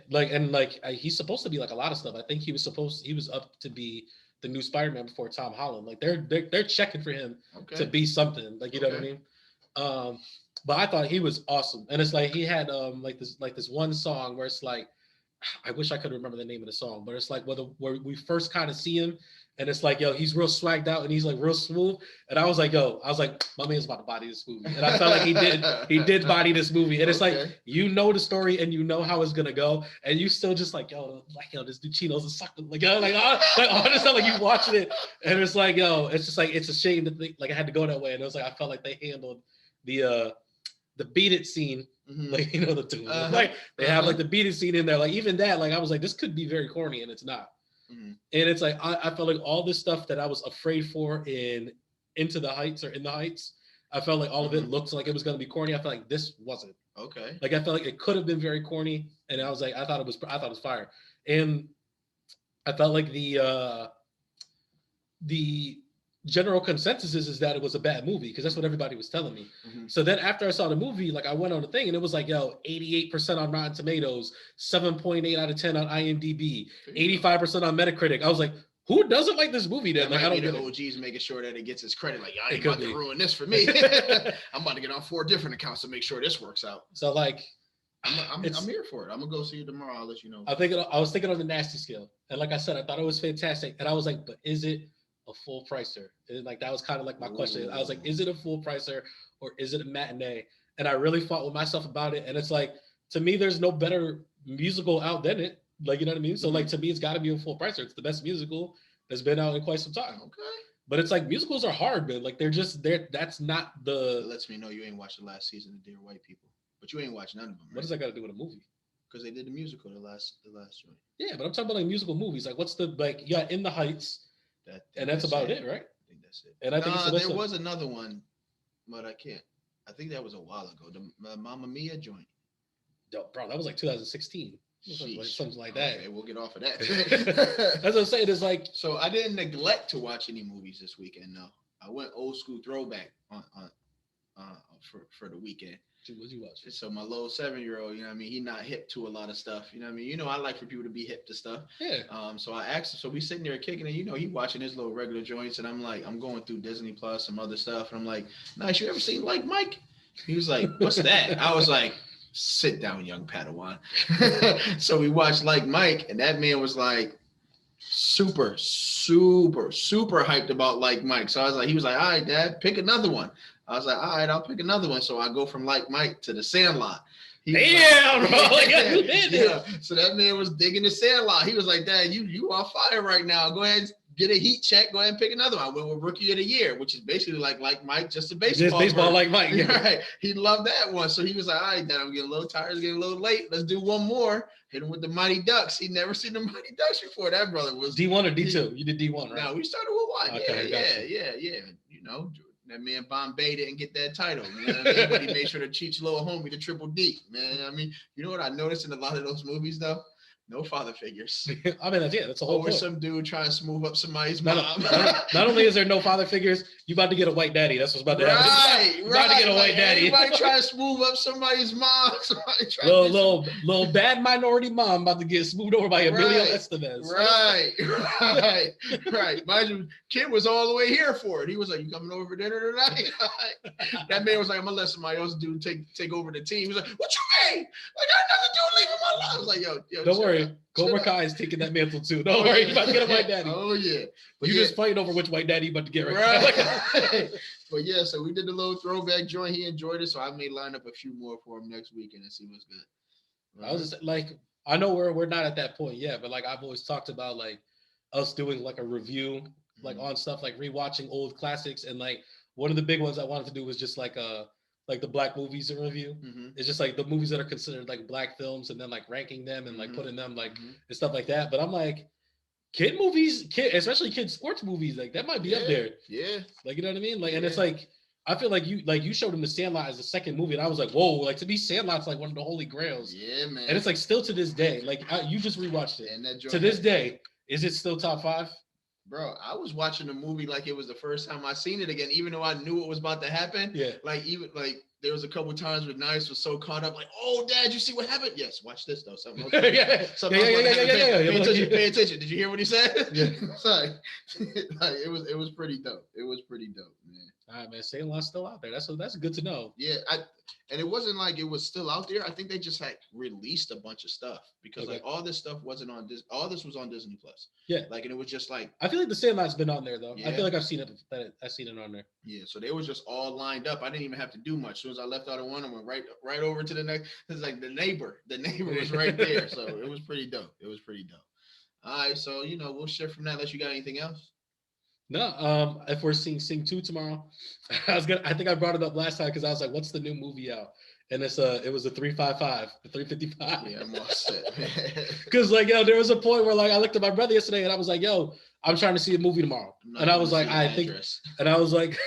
Speaker 2: he's supposed to be like a lot of stuff. I think he was up to be the new Spider-Man before Tom Holland. Like they're checking for him to be something. Like you know what I mean. But I thought he was awesome, and it's like he had like this one song where it's like I wish I could remember the name of the song, but it's like where we first kind of see him. And it's like, yo, he's real swagged out and he's like real smooth. And I was like, my man's about to body this movie. And I felt like he did body this movie. And it's like, you know the story and you know how it's gonna go. And you still just like, this dude Chino's a sucker. Like, yo, like all this stuff, like you watching it. And it's like, yo, it's just like, it's a shame to think like I had to go that way. And it was like, I felt like they handled the beat it scene. Like, you know, the two, like they have like the beat it scene in there. Like even that, like I was like, this could be very corny and it's not. And it's like I felt like all this stuff that I was afraid for in Into the Heights or In the Heights, I felt like all of it looked like it was going to be corny. I felt like this wasn't. Okay. Like I felt like it could have been very corny, and I was like, I thought it was fire, and I felt like the general consensus is that it was a bad movie because that's what everybody was telling me. So then after I saw the movie, like I went on the thing and it was like, yo, 88% on Rotten Tomatoes, 7.8 out of 10 on IMDb, 85% on Metacritic. I was like, who doesn't like this movie then? Like I don't get the OGs making sure that it gets its credit. Like, I ain't about to ruin this for me. I'm about to get on 4 different accounts to make sure this works out. So like, I'm here for it. I'm gonna go see it tomorrow. I'll let you know. I was thinking on the nasty scale, and like I said, I thought it was fantastic, and I was like, but is it a full pricer? And like that was kind of like my question. I was like, is it a full pricer or is it a matinee? And I really fought with myself about it. And it's like, to me, there's no better musical out than it. Like, you know what I mean? So like, to me, it's got to be a full pricer. It's the best musical that's been out in quite some time. Okay. But it's like, musicals are hard, man. Like that's not the. It lets me know you ain't watched the last season of Dear White People, but you ain't watched none of them. Right? What does that got to do with a movie? Because they did the musical the last joint. Yeah, but I'm talking about like musical movies. Like, what's the like? You got In the Heights. That's about it, right? I think that's it. And I think there was another one, but I can't. I think that was a while ago. The Mamma Mia joint. Yo, bro, that was like 2016. Something like that. Okay, we'll get off of that. That's what I'm saying. It's like, so I didn't neglect to watch any movies this weekend. No, I went old school throwback on for the weekend. What'd you watch? So my little 7-year-old, you know what I mean, he not hip to a lot of stuff. You know what I mean? You know, I like for people to be hip to stuff. Yeah. So I asked him, so we sitting there kicking it, you know, he watching his little regular joints, and I'm like, I'm going through Disney Plus, some other stuff, and I'm like, nice, you ever seen Like Mike? He was like, what's that? I was like, sit down, young Padawan. So we watched Like Mike, and that man was like super hyped about Like Mike. So I was like, he was like, all right, Dad, pick another one. I was like, all right, I'll pick another one. So I go from Like Mike to The Sandlot. Damn, like, bro. Yeah. So that man was digging The Sandlot. He was like, Dad, you on fire right now. Go ahead and get a heat check. Go ahead and pick another one. I went with Rookie of the Year, which is basically like Mike, just a baseball. Just baseball Like Mike. Yeah. Right. He loved that one. So he was like, all right, Dad, I'm getting a little tired. It's getting a little late. Let's do one more. Hit him with the Mighty Ducks. He'd never seen the Mighty Ducks before. That brother was D1 or D2. You did D1, right? No, we started with one. Okay, yeah. You know, that man Bombay didn't get that title. You know what I mean? But he made sure to teach little homie the Triple D. Man, I mean, you know what I noticed in a lot of those movies though? No father figures. I mean, that's a whole point. Or some dude trying to smooth up somebody's mom. Not only is there no father figures, you about to get a white daddy. That's what's about to happen. Right. About to get a white daddy. Everybody trying to smooth up somebody's mom. Little bad minority mom about to get smoothed over by Emilio Estevez. Right. Mind you, kid was all the way here for it. He was like, "You coming over for dinner tonight?" That man was like, "I'm gonna let somebody else take over the team." He was like, "What you
Speaker 1: way. Like, I had nothing to do with leaving my life. I was like, yo,
Speaker 2: Don't worry.
Speaker 1: out.
Speaker 2: Cobra Kai is taking that mantle too. Don't worry. You about to get a white daddy.
Speaker 1: Oh, yeah. But
Speaker 2: You just fighting over which white daddy you about to get
Speaker 1: right. But yeah, so we did the little throwback joint. He enjoyed it. So I may line up a few more for him next weekend and see what's good.
Speaker 2: I was just like, I know we're not at that point yet, but like I've always talked about like us doing like a review, like on stuff, like rewatching old classics. And like one of the big ones I wanted to do was just like the black movies in review. It's just like the movies that are considered like black films and then like ranking them and like putting them like and stuff like that. But I'm like, kid movies, especially kid sports movies, like that might be up there.
Speaker 1: Yeah.
Speaker 2: Like, you know what I mean? Like, and it's like, I feel like you showed him The Sandlot as the second movie, and I was like, whoa, like to me, Sandlot's like one of the holy grails.
Speaker 1: Yeah, man.
Speaker 2: And it's like still to this day, like you just rewatched it.
Speaker 1: And that
Speaker 2: to this day, is it still top 5?
Speaker 1: Bro, I was watching the movie like it was the first time I seen it again, even though I knew what was about to happen.
Speaker 2: Yeah.
Speaker 1: Like even like there was a couple of times where Nice was so caught up, like, "Oh, Dad, you see what happened?" Yes, watch this though. Something else. Pay attention. Pay attention. Did you hear what he said?
Speaker 2: Yeah.
Speaker 1: Like, it was pretty dope. It was pretty dope, man.
Speaker 2: All right, man. Sandlot's still out there. That's good to know.
Speaker 1: Yeah, and it wasn't like it was still out there. I think they just had released a bunch of stuff because like all this stuff wasn't on Disney. All this was on Disney Plus.
Speaker 2: Yeah,
Speaker 1: like, and it was just like
Speaker 2: I feel like The Sandlot's been on there though.
Speaker 1: Yeah.
Speaker 2: I feel like I've seen it. I've seen it on there.
Speaker 1: Yeah, so they was just all lined up. I didn't even have to do much. As soon as I left out of one, I went right over to the next. It's like the neighbor was right there. So it was pretty dope. All right, so we'll shift from that unless you got anything else.
Speaker 2: No, if we're seeing Sing 2 tomorrow, I think I brought it up last time because I was like, what's the new movie out? And it was a 355, the 355.
Speaker 1: Yeah, I'm all set, man.
Speaker 2: Because like, there was a point where like I looked at my brother yesterday and I was like, yo, I'm trying to see a movie tomorrow. And I was like, and I was like,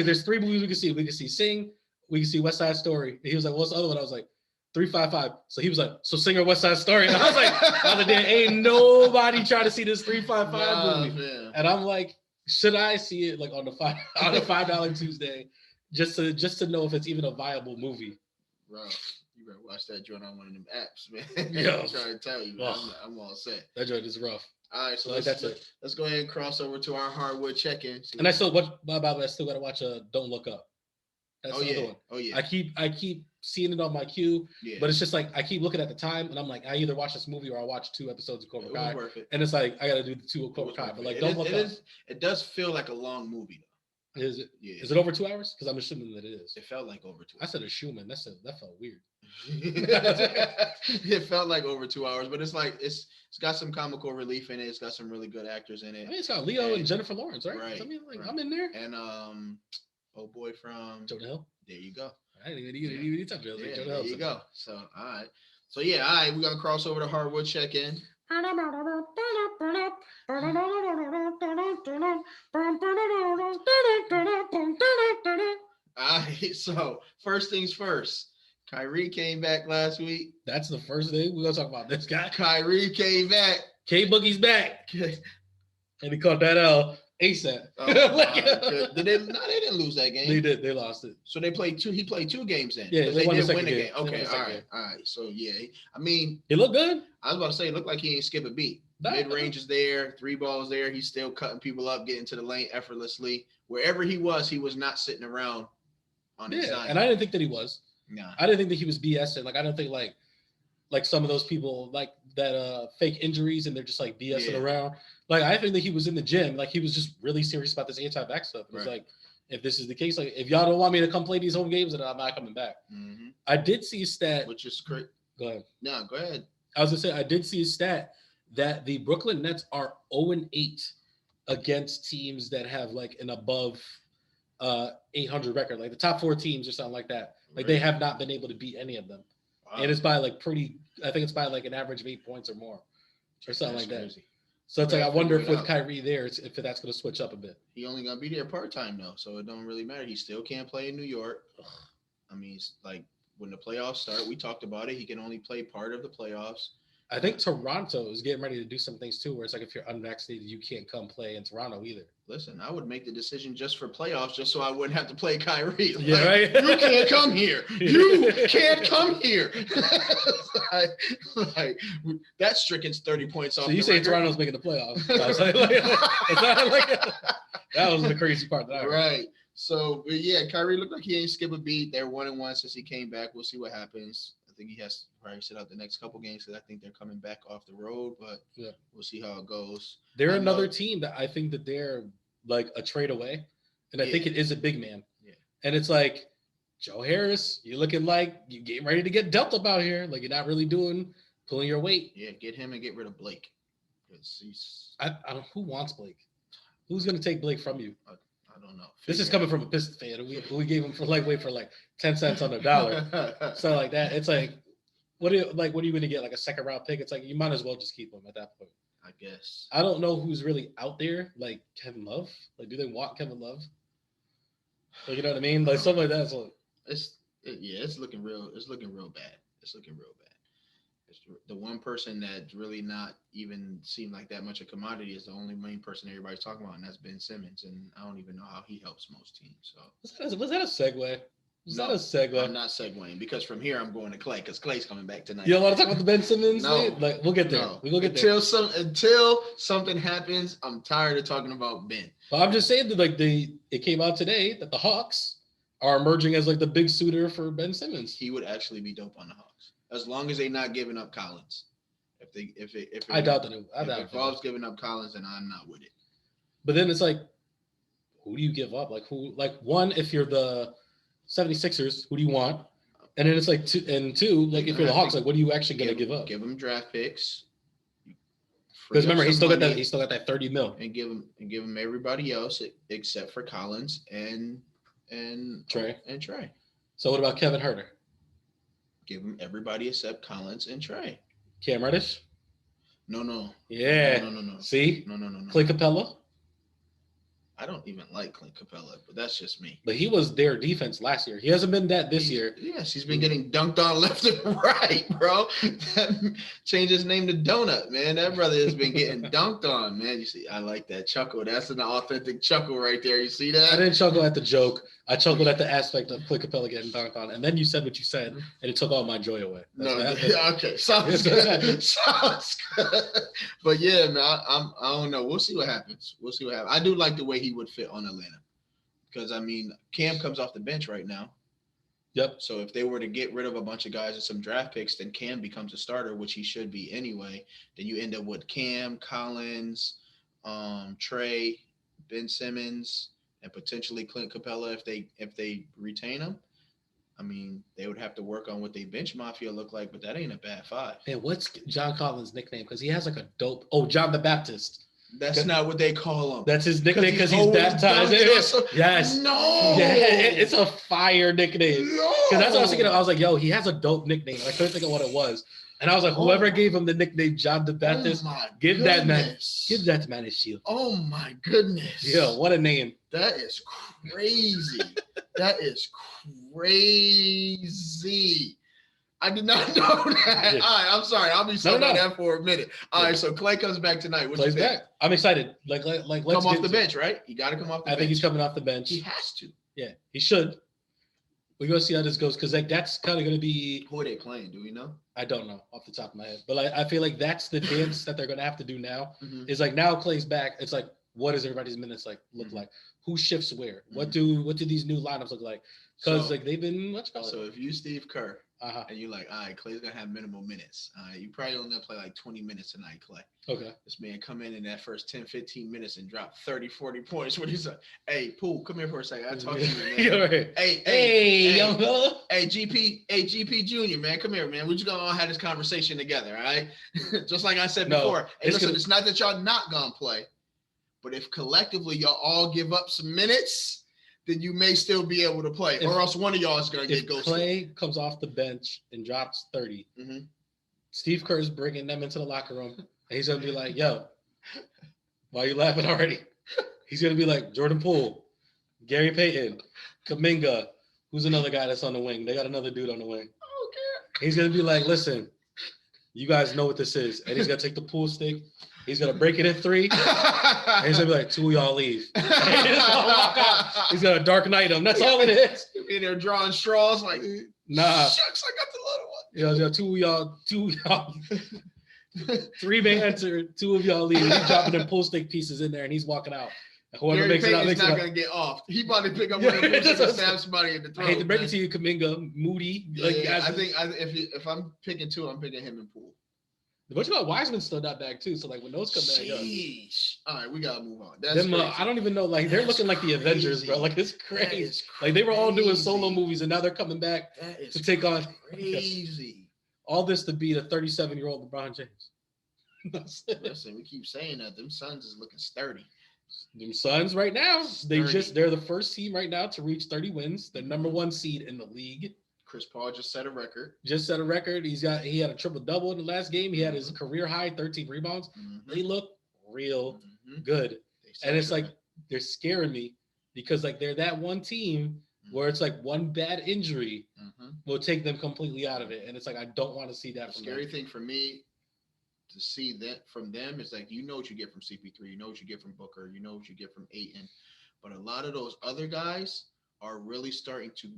Speaker 2: there's 3 movies we can see. We can see Sing, we can see Westside Story. And he was like, what's the other one? I was like, 355. So he was like, so Sing or Westside Story. And I was like, ain't nobody trying to see this 355 movie. Man. And I'm like, should I see it like on the $5 Tuesday? Just to know if it's even a viable movie.
Speaker 1: Bro, you better watch that joint on one of them apps, man.
Speaker 2: Yo.
Speaker 1: I'm trying to tell you, man. I'm all set.
Speaker 2: That joint is rough.
Speaker 1: All right, so let's go ahead and cross over to our Harwood Check-in.
Speaker 2: And I still got to watch Don't Look Up. That's another one.
Speaker 1: Oh yeah.
Speaker 2: I keep seeing it on my queue,
Speaker 1: yeah.
Speaker 2: But it's just like I keep looking at the time, and I'm like, I either watch this movie or I watch 2 episodes of Cobra Kai.
Speaker 1: Worth it.
Speaker 2: And it's like I got to do the 2 of Cobra Kai, but like Don't Look Up.
Speaker 1: It does feel like a long movie though.
Speaker 2: Is it?
Speaker 1: Yeah.
Speaker 2: Is it over 2 hours? Because I'm assuming that it is.
Speaker 1: It felt like over 2 hours.
Speaker 2: I said assuming. That felt weird.
Speaker 1: It felt like over 2 hours, but it's like it's got some comical relief in it. It's got some really good actors in it.
Speaker 2: I mean, it's got Leo and Jennifer Lawrence, right?
Speaker 1: Right.
Speaker 2: I mean, like I'm in there.
Speaker 1: And old boy from
Speaker 2: Jonah Hill.
Speaker 1: There you go.
Speaker 2: I didn't even touch it.
Speaker 1: Yeah, there you go. So all right. So yeah, all right. We're gonna cross over to Harwood Check-in. All right, so first things first. Kyrie came back last week.
Speaker 2: That's the first thing we're gonna talk about. This guy.
Speaker 1: Kyrie came back.
Speaker 2: K Boogie's back. And he caught that L ASAP.
Speaker 1: Oh, they didn't lose that game.
Speaker 2: They did. They lost it.
Speaker 1: So they played 2. He played 2 games then.
Speaker 2: Yeah,
Speaker 1: they did win the
Speaker 2: game.
Speaker 1: Okay, all right. So yeah, I mean,
Speaker 2: he looked good.
Speaker 1: I was about to say, it looked like he ain't skip a beat. Mid range is there, 3 balls there. He's still cutting people up, getting to the lane effortlessly. Wherever he was not sitting around on his side.
Speaker 2: And I didn't think that he was.
Speaker 1: Nah.
Speaker 2: I didn't think that he was BSing. Like I don't think like some of those people like that fake injuries and they're just like BSing around. Like I think that he was in the gym. Like he was just really serious about this anti-vax stuff. It was like, if this is the case, like if y'all don't want me to come play these home games, then I'm not coming back.
Speaker 1: Mm-hmm.
Speaker 2: I did see a stat.
Speaker 1: Which is great.
Speaker 2: Go ahead.
Speaker 1: No, go ahead.
Speaker 2: I was gonna say I did see a stat that the Brooklyn Nets are 0-8 against teams that have like an above 800 record, like the top 4 teams or something like that. Like they have not been able to beat any of them. Wow. And it's by like I think it's by like an average of 8 points or more or something like that. So it's like, I wonder if with Kyrie there, if that's going to switch up a bit.
Speaker 1: He only going to be there part-time though. So it don't really matter. He still can't play in New York. I mean, it's like when the playoffs start, we talked about it. He can only play part of the playoffs.
Speaker 2: I think Toronto is getting ready to do some things too, where it's like if you're unvaccinated, you can't come play in Toronto either.
Speaker 1: Listen, I would make the decision just for playoffs, just so I wouldn't have to play Kyrie. Like,
Speaker 2: yeah, right.
Speaker 1: You can't come here. You can't come here. like that's Strickland's 30 points off.
Speaker 2: So you say record. Toronto's making the playoffs? I was like, that was the crazy part that I heard.
Speaker 1: Right. So, but yeah, Kyrie looked like he ain't skip a beat. They're 1-1 since he came back. We'll see what happens. I think he has to probably sit out the next couple games because I think they're coming back off the road, but we'll see how it goes.
Speaker 2: They're another team that I think that they're like a trade away, and I think it is a big man.
Speaker 1: Yeah.
Speaker 2: And it's like, Joe Harris, you're looking like you're getting ready to get dealt up out here. Like you're not really pulling your weight.
Speaker 1: Yeah, get him and get rid of Blake.
Speaker 2: I don't. Who wants Blake? Who's going to take Blake from you?
Speaker 1: I don't know.
Speaker 2: This is coming from a Pistons fan. We gave him for lightweight for like 10 cents on the dollar. So like that, it's like, what are you going to get? Like a second round pick? It's like you might as well just keep him at that point.
Speaker 1: I guess.
Speaker 2: I don't know who's really out there like Kevin Love. Like, do they want Kevin Love? Like, you know what I mean? Like something like that. So
Speaker 1: it's looking real. It's looking real bad. It's looking real bad. The one person that really not even seemed like that much a commodity is the only main person everybody's talking about, and that's Ben Simmons. And I don't even know how he helps most teams. So
Speaker 2: was that a segue? Was that a segue?
Speaker 1: I'm not segueing because from here I'm going to Klay because Klay's coming back tonight.
Speaker 2: You don't want to talk about the Ben Simmons?
Speaker 1: No,
Speaker 2: like we'll get there.
Speaker 1: No.
Speaker 2: We'll get there.
Speaker 1: Until something happens, I'm tired of talking about Ben.
Speaker 2: But I'm just saying that it came out today that the Hawks are emerging as like the big suitor for Ben Simmons.
Speaker 1: He would actually be dope on the Hawks. As long as they're not giving up Collins. If
Speaker 2: I doubt that it
Speaker 1: involves giving up Collins, then I'm not with it.
Speaker 2: But then it's like, who do you give up? Like one, if you're the 76ers, who do you want? And then it's like two, like if you're the Hawks, like what are you actually gonna give up?
Speaker 1: Give them draft picks.
Speaker 2: Because remember, he still got that 30 mil.
Speaker 1: And give him everybody else except for Collins and
Speaker 2: Trey.
Speaker 1: So
Speaker 2: what about Kevin Huerter?
Speaker 1: Give him everybody except Collins and Trey.
Speaker 2: Cam Reddish?
Speaker 1: No.
Speaker 2: Yeah.
Speaker 1: No.
Speaker 2: See?
Speaker 1: No.
Speaker 2: Clint Capella?
Speaker 1: I don't even like Clint Capella, but that's just me.
Speaker 2: But he was their defense last year. He hasn't been that this year.
Speaker 1: Yes, he's been getting dunked on left and right, bro. Change his name to Donut, man. That brother has been getting dunked on, man. You see, I like that chuckle. That's an authentic chuckle right there. You see that?
Speaker 2: I didn't chuckle at the joke. I chuckled at the aspect of Clint Capella getting dunked on. And then you said what you said, and it took all my joy away.
Speaker 1: Okay. Sounds good. Sounds good. But yeah, man, I don't know. We'll see what happens. I do like the way he would fit on Atlanta. Because, I mean, Cam comes off the bench right now.
Speaker 2: Yep.
Speaker 1: So if they were to get rid of a bunch of guys and some draft picks, then Cam becomes a starter, which he should be anyway. Then you end up with Cam, Collins, Trey, Ben Simmons, and potentially Clint Capella if they retain him. I mean, they would have to work on what they bench mafia look like, but that ain't a bad five.
Speaker 2: Man, what's John Collins' nickname? Because he has like a dope – John the Baptist.
Speaker 1: That's not what they call him.
Speaker 2: That's his nickname because he's baptized. Yes.
Speaker 1: No.
Speaker 2: Yeah, it's a fire nickname.
Speaker 1: No.
Speaker 2: Because that's what I was thinking of. I was like, yo, he has a dope nickname. I couldn't think of what it was. And I was like, whoever gave him the nickname John the Baptist, give that man his shield.
Speaker 1: Oh my goodness.
Speaker 2: Yo, what a name.
Speaker 1: That is crazy. That is crazy. I did not know that.
Speaker 2: Yeah.
Speaker 1: All right, I'm sorry. I'll be stuck on that for a minute. All right, so Klay comes back tonight.
Speaker 2: Clay's back. I'm excited. Like let's
Speaker 1: come off the bench, right? You got to come off the bench.
Speaker 2: I think he's coming off the bench.
Speaker 1: He has to.
Speaker 2: Yeah, he should. We're going to see how this goes because that's kind of going to be.
Speaker 1: Who are they playing? Do we know?
Speaker 2: I don't know off the top of my head. But I feel like that's the dance that they're going to have to do now.
Speaker 1: Mm-hmm.
Speaker 2: Is like now Klay's back. It's like, what does everybody's minutes look like? Who shifts where? What do these new lineups look like? Because they've been much better.
Speaker 1: So if you Steve Kerr and you're like, all right, Klay's gonna have minimal minutes. You probably only gonna play like 20 minutes tonight, Klay.
Speaker 2: Okay.
Speaker 1: This man come in that first 10, 15 minutes and drop 30, 40 points. What he's like, hey, Poole, come here for a second. I talk to you, man.
Speaker 2: Right.
Speaker 1: Hey,
Speaker 2: young fella.
Speaker 1: Hey, GP Junior, man, come here, man. We're just gonna all have this conversation together, all right? Just like I said before. Hey, listen, it's not that y'all not gonna play, but if collectively y'all all give up some minutes, then you may still be able to play, or else one of y'all is going to get ghosted.
Speaker 2: Klay comes off the bench and drops 30.
Speaker 1: Mm-hmm.
Speaker 2: Steve Kerr's bringing them into the locker room, and he's going to be like, yo, why are you laughing already? He's going to be like, Jordan Poole, Gary Payton, Kuminga, who's another guy that's on the wing? They got another dude on the wing.
Speaker 1: Okay.
Speaker 2: He's going to be like, listen, you guys know what this is. And he's going to take the pool stick. He's going to break it in 3. And he's going to be like, 2 of y'all leave. He's going to walk out. He's going to Dark Knight him. That's all it is.
Speaker 1: He'll be there drawing straws like,
Speaker 2: nah.
Speaker 1: Shucks, I got the little one.
Speaker 2: Yeah, 2 of y'all. 3 man answer, 2 of y'all leave. He's dropping them pool stick pieces in there and he's walking out. Whoever
Speaker 1: Gary
Speaker 2: makes it out,
Speaker 1: Payton's
Speaker 2: makes it
Speaker 1: not
Speaker 2: out.
Speaker 1: going to get off. He about to pick up one of the boots and stab somebody in the
Speaker 2: I
Speaker 1: throat.
Speaker 2: hate to break it
Speaker 1: man.
Speaker 2: to you, Kuminga, Moody.
Speaker 1: Yeah, if I'm picking two, I'm picking him and Poole.
Speaker 2: But you know, Wiseman's still not back too. So like when those come back,
Speaker 1: Sheesh. All right, we gotta move on. That's
Speaker 2: them,
Speaker 1: crazy.
Speaker 2: I don't even know. Like they're looking like the Avengers, bro. Like it's crazy. Like they were all doing solo movies, and now they're coming back to take on
Speaker 1: crazy.
Speaker 2: All this to beat a 37-year-old LeBron James.
Speaker 1: Listen, we keep saying that them Suns is looking sturdy.
Speaker 2: Them Suns right now, they're the first team right now to reach 30 wins. The number one seed in the league.
Speaker 1: Chris Paul just set a record.
Speaker 2: He had a triple double in the last game. He had his career high 13 rebounds. They look real good. And it's like they're scaring me because like they're that one team where it's like one bad injury will take them completely out of it. And it's like I don't want to see that.
Speaker 1: The scary thing for me to see that from them is like, you know what you get from CP3, you know what you get from Booker, you know what you get from Ayton, but a lot of those other guys are really starting to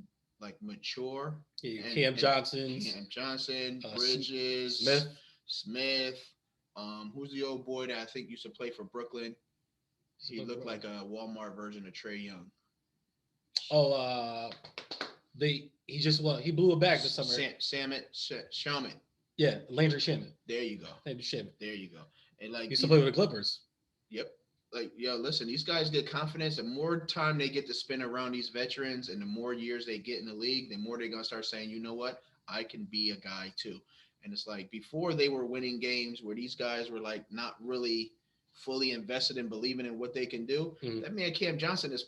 Speaker 1: like mature.
Speaker 2: Cam Johnson,
Speaker 1: Bridges, Smith. Who's the old boy that I think used to play for Brooklyn? He looked like a Walmart version of Trae Young.
Speaker 2: He blew it back this summer.
Speaker 1: Shaman.
Speaker 2: Yeah, Landry Shaman.
Speaker 1: There you go.
Speaker 2: Landry Shaman.
Speaker 1: There you go. And like
Speaker 2: he used to play with the Clippers.
Speaker 1: Yep. Like, yo, listen, these guys get confidence. The more time they get to spend around these veterans and the more years they get in the league, the more they're going to start saying, you know what? I can be a guy too. And it's like before they were winning games where these guys were like not really fully invested in believing in what they can do. That man Cam Johnson is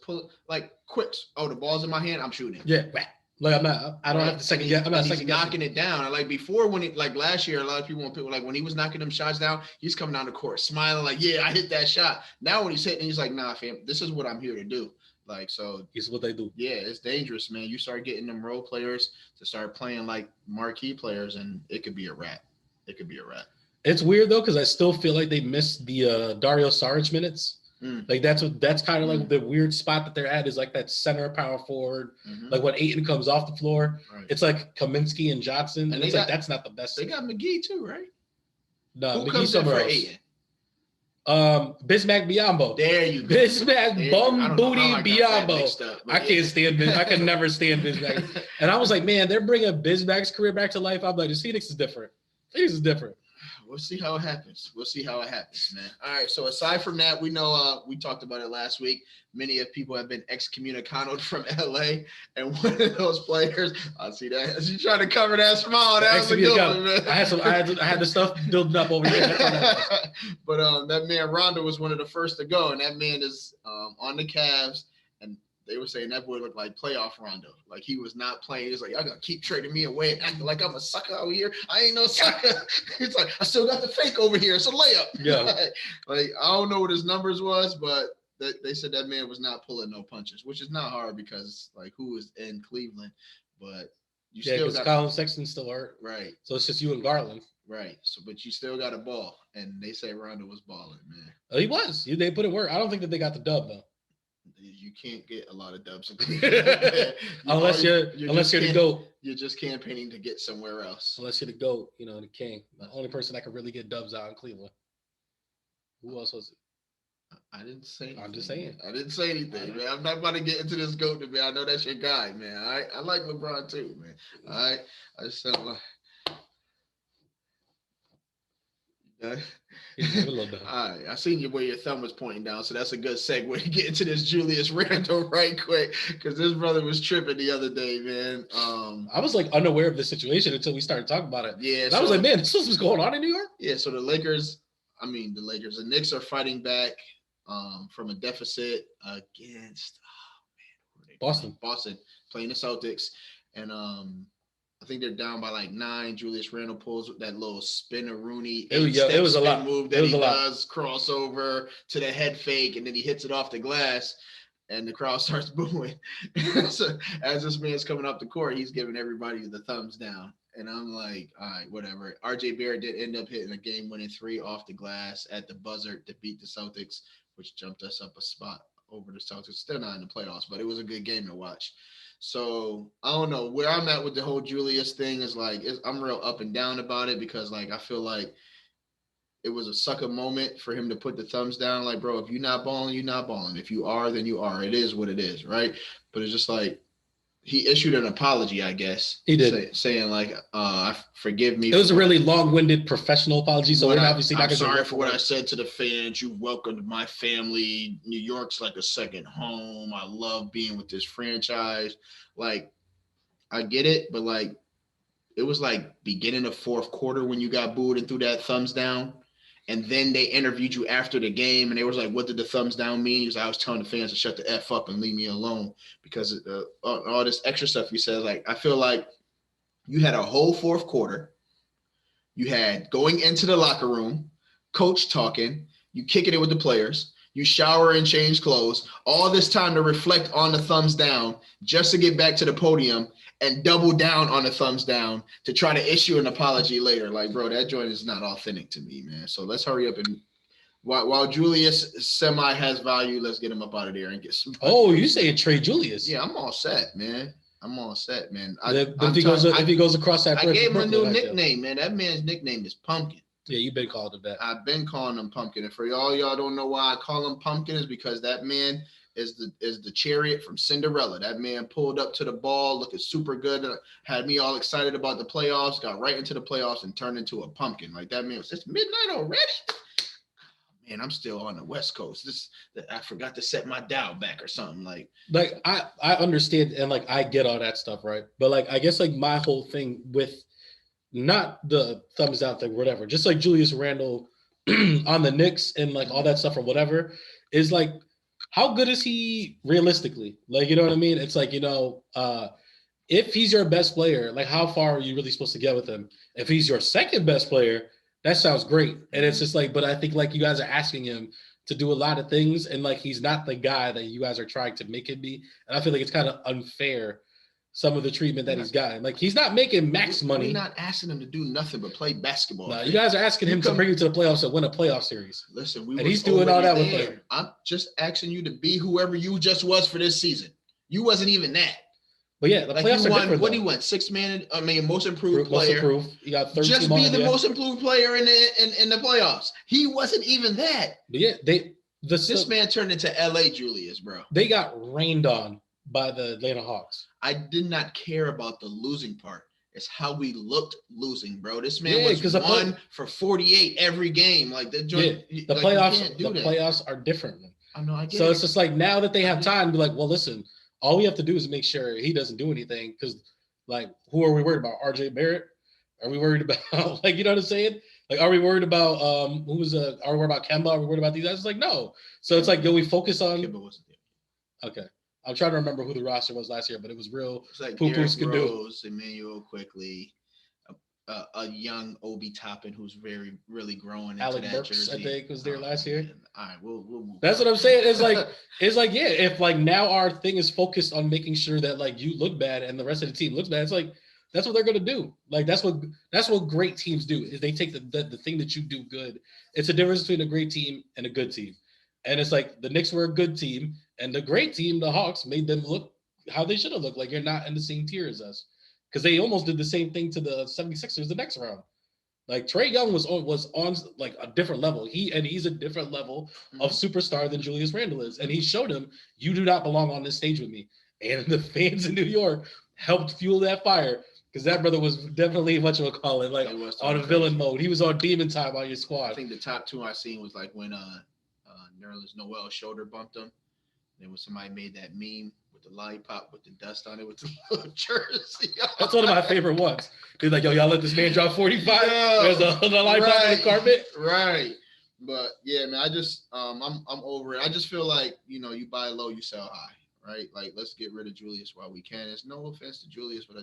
Speaker 1: like quicks. Oh, the ball's in my hand. I'm shooting.
Speaker 2: Yeah. Like I don't have to second guess. I'm not second
Speaker 1: knocking it down. And like before, when it like last year, a lot of people were like when he was knocking them shots down, he's coming down the court smiling like, yeah, I hit that shot. Now when he's hitting, he's like, nah, fam, this is what I'm here to do. Like, so
Speaker 2: this is what they do.
Speaker 1: Yeah, it's dangerous, man. You start getting them role players to start playing like marquee players, and it could be a wrap.
Speaker 2: It's weird though, because I still feel like they missed the Dario Saric minutes. Like that's kind of like the weird spot that they're at is like that center power forward. Like when Ayton comes off the floor, it's like Kaminsky and Johnson, and it's like that's not the best.
Speaker 1: They got McGee too, right?
Speaker 2: No,
Speaker 1: who comes in for Ayton?
Speaker 2: Bismack Biyombo.
Speaker 1: There you go.
Speaker 2: Bismack bum booty Biyombo. I can't stand Bismack. I can never stand Bismack. And I was like, man, they're bringing Bismack's career back to life. I'm like, the Phoenix is different. Phoenix is different.
Speaker 1: We'll see how it happens. Man. All right. So aside from that, we know we talked about it last week. Many of people have been excommunicated from LA, and one of those players, I see that. You trying to cover that smile? That was a good one, man.
Speaker 2: I had the stuff building up over here.
Speaker 1: But that man Rondo was one of the first to go, and that man is on the Cavs. They were saying that boy looked like playoff Rondo. Like he was not playing. He's like, y'all gonna keep trading me away and acting like I'm a sucker out here. I ain't no sucker. It's like, I still got the fake over here. It's a layup.
Speaker 2: Yeah.
Speaker 1: Like I don't know what his numbers was, but they said that man was not pulling no punches, which is not hard because like who is in Cleveland, but you still got
Speaker 2: Colin Sexton still hurt.
Speaker 1: Right.
Speaker 2: So it's just you and Garland.
Speaker 1: Right. So, but you still got a ball, and they say Rondo was balling, man.
Speaker 2: Oh, he was. They put in work. I don't think that they got the dub though.
Speaker 1: You can't get a lot of dubs in Cleveland.
Speaker 2: unless you're the GOAT.
Speaker 1: You're just campaigning to get somewhere else.
Speaker 2: Unless you're the GOAT, the king. The only person that could really get dubs out in Cleveland. Who else was it?
Speaker 1: I didn't say anything.
Speaker 2: I'm just saying.
Speaker 1: I didn't say anything, man. I'm not about to get into this GOAT debate. I know that's your guy, man. All right? I like LeBron too, man. All right? I just don't like... All right, I seen you where your thumb was pointing down, so that's a good segue to get into this Julius Randle right quick, because this brother was tripping the other day, man.
Speaker 2: I was like unaware of the situation until we started talking about it.
Speaker 1: Yeah,
Speaker 2: I was like, man, this was what's going on in New York.
Speaker 1: Yeah, so the Knicks are fighting back from a deficit against
Speaker 2: Boston
Speaker 1: playing the Celtics, and I think they're down by like 9. Julius Randle pulls that little spin-a-rooney.
Speaker 2: It was a lot.
Speaker 1: Move that he does, crossover to the head fake, and then he hits it off the glass, and the crowd starts booing. So as this man's coming up the court, he's giving everybody the thumbs down. And I'm like, all right, whatever. RJ Barrett did end up hitting a game-winning 3 off the glass at the buzzer to beat the Celtics, which jumped us up a spot over the Celtics. Still not in the playoffs, but it was a good game to watch. So I don't know where I'm at with the whole Julius thing is like, I'm real up and down about it because like, I feel like it was a sucker moment for him to put the thumbs down. Like, bro, if you're not balling, you're not balling. If you are, then you are. It is what it is, right? But it's just like he issued an apology, I guess.
Speaker 2: He did.
Speaker 1: Saying like, forgive me.
Speaker 2: It was a really long-winded professional apology, so we're obviously not
Speaker 1: I'm
Speaker 2: going to.
Speaker 1: sorry for what I said to the fans. You welcomed my family. New York's like a second home. I love being with this franchise. Like, I get it, but like, it was like beginning of fourth quarter when you got booed and threw that thumbs down. And then they interviewed you after the game, and they was like, "What did the thumbs down mean?" He was, I was telling the fans to shut the F up and leave me alone because all this extra stuff you said. Like, I feel like you had a whole fourth quarter. You had going into the locker room, coach talking, you kicking it with the players, you shower and change clothes, all this time to reflect on the thumbs down just to get back to the podium and double down on the thumbs down to try to issue an apology later. Like, bro, that joint is not authentic to me, man. So let's hurry up and while Julius semi has value, let's get him up out of there and get some.
Speaker 2: Oh, you saying trade Julius?
Speaker 1: Yeah, I'm all set, man. I'm all set, man.
Speaker 2: If he goes across that,
Speaker 1: I gave him a new nickname, man. That man's nickname is Pumpkin.
Speaker 2: Yeah, you've been called that.
Speaker 1: I've been calling him Pumpkin, and for y'all don't know why I call him Pumpkin is because that man is the chariot from Cinderella. That man pulled up to the ball, looking super good, had me all excited about the playoffs. Got right into the playoffs and turned into a pumpkin. Like that man was it's midnight already. Man, I'm still on the West Coast. I forgot to set my dial back or something. Like
Speaker 2: I understand and like I get all that stuff, right? But like I guess like my whole thing with not the thumbs down thing, whatever, just like Julius Randle on the Knicks and like all that stuff or whatever, is like how good is he realistically? Like, you know what I mean? It's like, if he's your best player, like how far are you really supposed to get with him? If he's your second best player, that sounds great. And it's just like, but I think like you guys are asking him to do a lot of things and like he's not the guy that you guys are trying to make him be. And I feel like it's kind of unfair, some of the treatment that he's gotten. Like he's not making max money.
Speaker 1: We're not asking him to do nothing but play basketball.
Speaker 2: No, you guys are asking him to bring you to the playoffs and win a playoff series.
Speaker 1: Listen,
Speaker 2: and he's doing all that with him.
Speaker 1: I'm just asking you to be whoever you just was for this season. You wasn't even that.
Speaker 2: But yeah, the playoffs are different.
Speaker 1: What he won? 6 man. I mean, most improved player.
Speaker 2: Most improved. You got 13.
Speaker 1: Just be the most improved player in the playoffs. He wasn't even that.
Speaker 2: But yeah,
Speaker 1: this man turned into LA Julius, bro.
Speaker 2: They got rained on by the Atlanta Hawks.
Speaker 1: I did not care about the losing part. It's how we looked losing, bro. This man was 1 for 48 every game. Like the
Speaker 2: playoffs. The playoffs are different.
Speaker 1: I know. I get
Speaker 2: so it's just like now that they have time to be like, well, listen. All we have to do is make sure he doesn't do anything because, like, who are we worried about? RJ Barrett? Are we worried about, like, you know what I'm saying? Like, are we worried about, are we worried about Kemba? Are we worried about these guys? It's like, no. So it's like, do we focus on?
Speaker 1: Kemba wasn't there.
Speaker 2: Okay. I'm trying to remember who the roster was last year, but it was real.
Speaker 1: It's like Derrick Rose, Emmanuel quickly, a young Obi Toppin who's really growing into
Speaker 2: Alec
Speaker 1: that
Speaker 2: Burks,
Speaker 1: jersey.
Speaker 2: I think, was there last year.
Speaker 1: All right, we'll move.
Speaker 2: That's what I'm saying. It's like, yeah, if like now our thing is focused on making sure that like you look bad and the rest of the team looks bad, it's like that's what they're gonna do. Like that's what great teams do is they take the thing that you do good. It's a difference between a great team and a good team. And it's like the Knicks were a good team and the great team, the Hawks, made them look how they should have looked. Like you're not in the same tier as us. Because they almost did the same thing to the 76ers the next round. Like Trae Young was on like a different level. He's a different level of superstar than Julius Randle is. And he showed him, you do not belong on this stage with me. And the fans in New York helped fuel that fire because that brother was definitely much of a call it, like on a villain mode. He was on demon time on your squad.
Speaker 1: I think the top two I seen was like when Nerlens Noel shoulder bumped him. Then when somebody made that meme with the lollipop with the dust on it with the little jersey.
Speaker 2: That's one of my favorite ones. He's like, yo, y'all let this man drop 45. There's the lollipop on the carpet.
Speaker 1: Right. But yeah, man, I just I'm over it. I just feel like, you buy low, you sell high, right? Like let's get rid of Julius while we can. It's no offense to Julius, but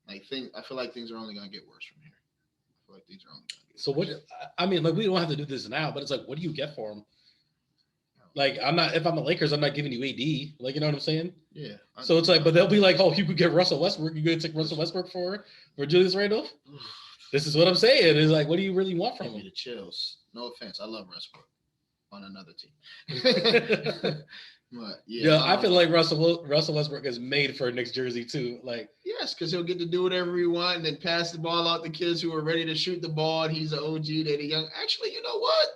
Speaker 1: I feel like things are only gonna get worse from here. I feel like things are only gonna get worse.
Speaker 2: So what I mean, like we don't have to do this now, but it's like, what do you get for him? Like if I'm the Lakers, I'm not giving you AD. Like, you know what I'm saying?
Speaker 1: Yeah.
Speaker 2: So it's like, but they'll be like, oh, you could get Russell Westbrook. You could take Russell Westbrook for Julius Randle. This is what I'm saying. It's like, what do you really want from him?
Speaker 1: Give me the chills. No offense. I love Westbrook on another team. What?
Speaker 2: Yeah, I feel like Russell Westbrook is made for a Knicks jersey too. Like,
Speaker 1: yes, because he'll get to do whatever he wants and then pass the ball out to kids who are ready to shoot the ball. And he's an OG. They're the young. Actually, you know what?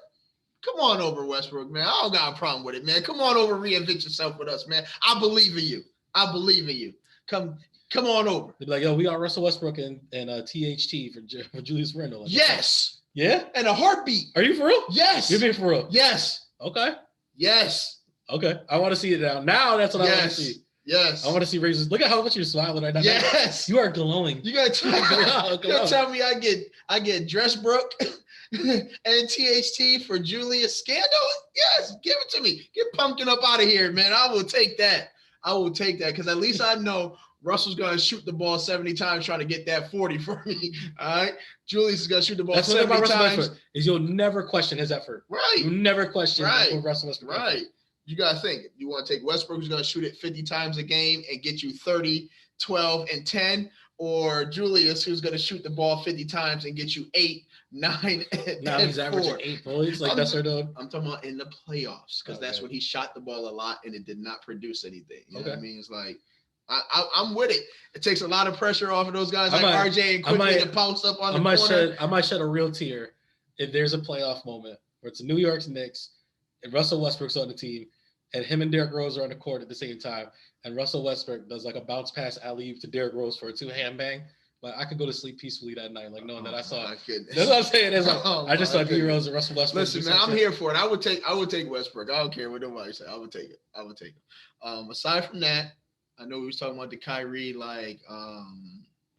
Speaker 1: Come on over, Westbrook, man. I don't got a problem with it, man. Come on over, reinvent yourself with us, man. I believe in you. I believe in you. Come on over.
Speaker 2: They'd be like, yo, we got Russell Westbrook and THT for Julius Randle. Like,
Speaker 1: yes.
Speaker 2: Yeah?
Speaker 1: And a heartbeat.
Speaker 2: Are you for real?
Speaker 1: Yes.
Speaker 2: You're being for real?
Speaker 1: Yes.
Speaker 2: Okay.
Speaker 1: Yes.
Speaker 2: Okay. I want to see it now. Now that's what I want to see.
Speaker 1: Yes.
Speaker 2: I want to see Razors. Look at how much you're smiling right now.
Speaker 1: Yes.
Speaker 2: You are glowing.
Speaker 1: You gotta tell me I get Dressbrook and THT for Julius Scandal. Yes, give it to me. Get Pumpkin up out of here, man. I will take that. Because at least I know Russell's gonna shoot the ball 70 times trying to get that 40 for me. All right. Julius is gonna shoot the ball 70 times.
Speaker 2: Is you'll never question his effort.
Speaker 1: Right.
Speaker 2: You'll never question Russell Westbrook.
Speaker 1: Right.
Speaker 2: Effort.
Speaker 1: You got to think. You want to take Westbrook, who's going to shoot it 50 times a game and get you 30, 12, and 10, or Julius, who's going to shoot the ball 50 times and get you 8, 9, and
Speaker 2: now he's 4. Averaging 8 points. Like that's what
Speaker 1: I'm talking about in the playoffs, because that's when he shot the ball a lot and it did not produce anything. You know what I mean? It's like I'm with it. It takes a lot of pressure off of those guys like RJ and Quickly to post up on the corner.
Speaker 2: I might shed a real tear if there's a playoff moment where it's the New York Knicks and Russell Westbrook's on the team. And him and Derrick Rose are on the court at the same time. And Russell Westbrook does like a bounce pass alley to Derrick Rose for a 2-hand bang. But I could go to sleep peacefully that night, like knowing that I saw it. That's what I'm saying. It's like, I just saw D Rose and Russell Westbrook.
Speaker 1: Listen, man, I'm here for it. I would take Westbrook. I don't care what nobody say. I would take it. Aside from that, I know we was talking about the Kyrie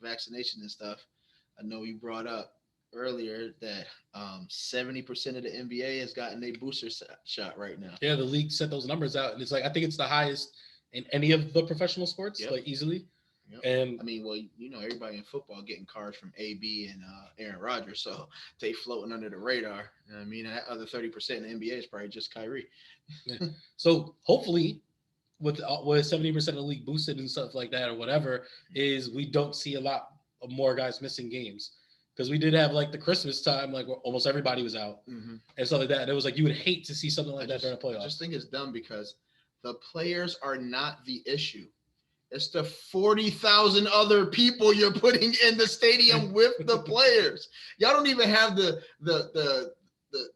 Speaker 1: vaccination and stuff. I know you brought up earlier that 70% of the NBA has gotten a booster shot right now.
Speaker 2: Yeah, the league set those numbers out, and it's like I think it's the highest in any of the professional sports, like easily.
Speaker 1: Yep.
Speaker 2: And
Speaker 1: I mean, well, you know, everybody in football getting cards from AB and Aaron Rodgers, so they floating under the radar. You know what I mean, that other 30% in the NBA is probably just Kyrie.
Speaker 2: Yeah. So hopefully, with 70% of the league boosted and stuff like that or whatever, is we don't see a lot of more guys missing games. Because we did have like the Christmas time, like where almost everybody was out and stuff like that. And it was like you would hate to see something like that during the playoffs.
Speaker 1: I just think it's dumb because the players are not the issue. It's the 40,000 other people you're putting in the stadium with the players. Y'all don't even have the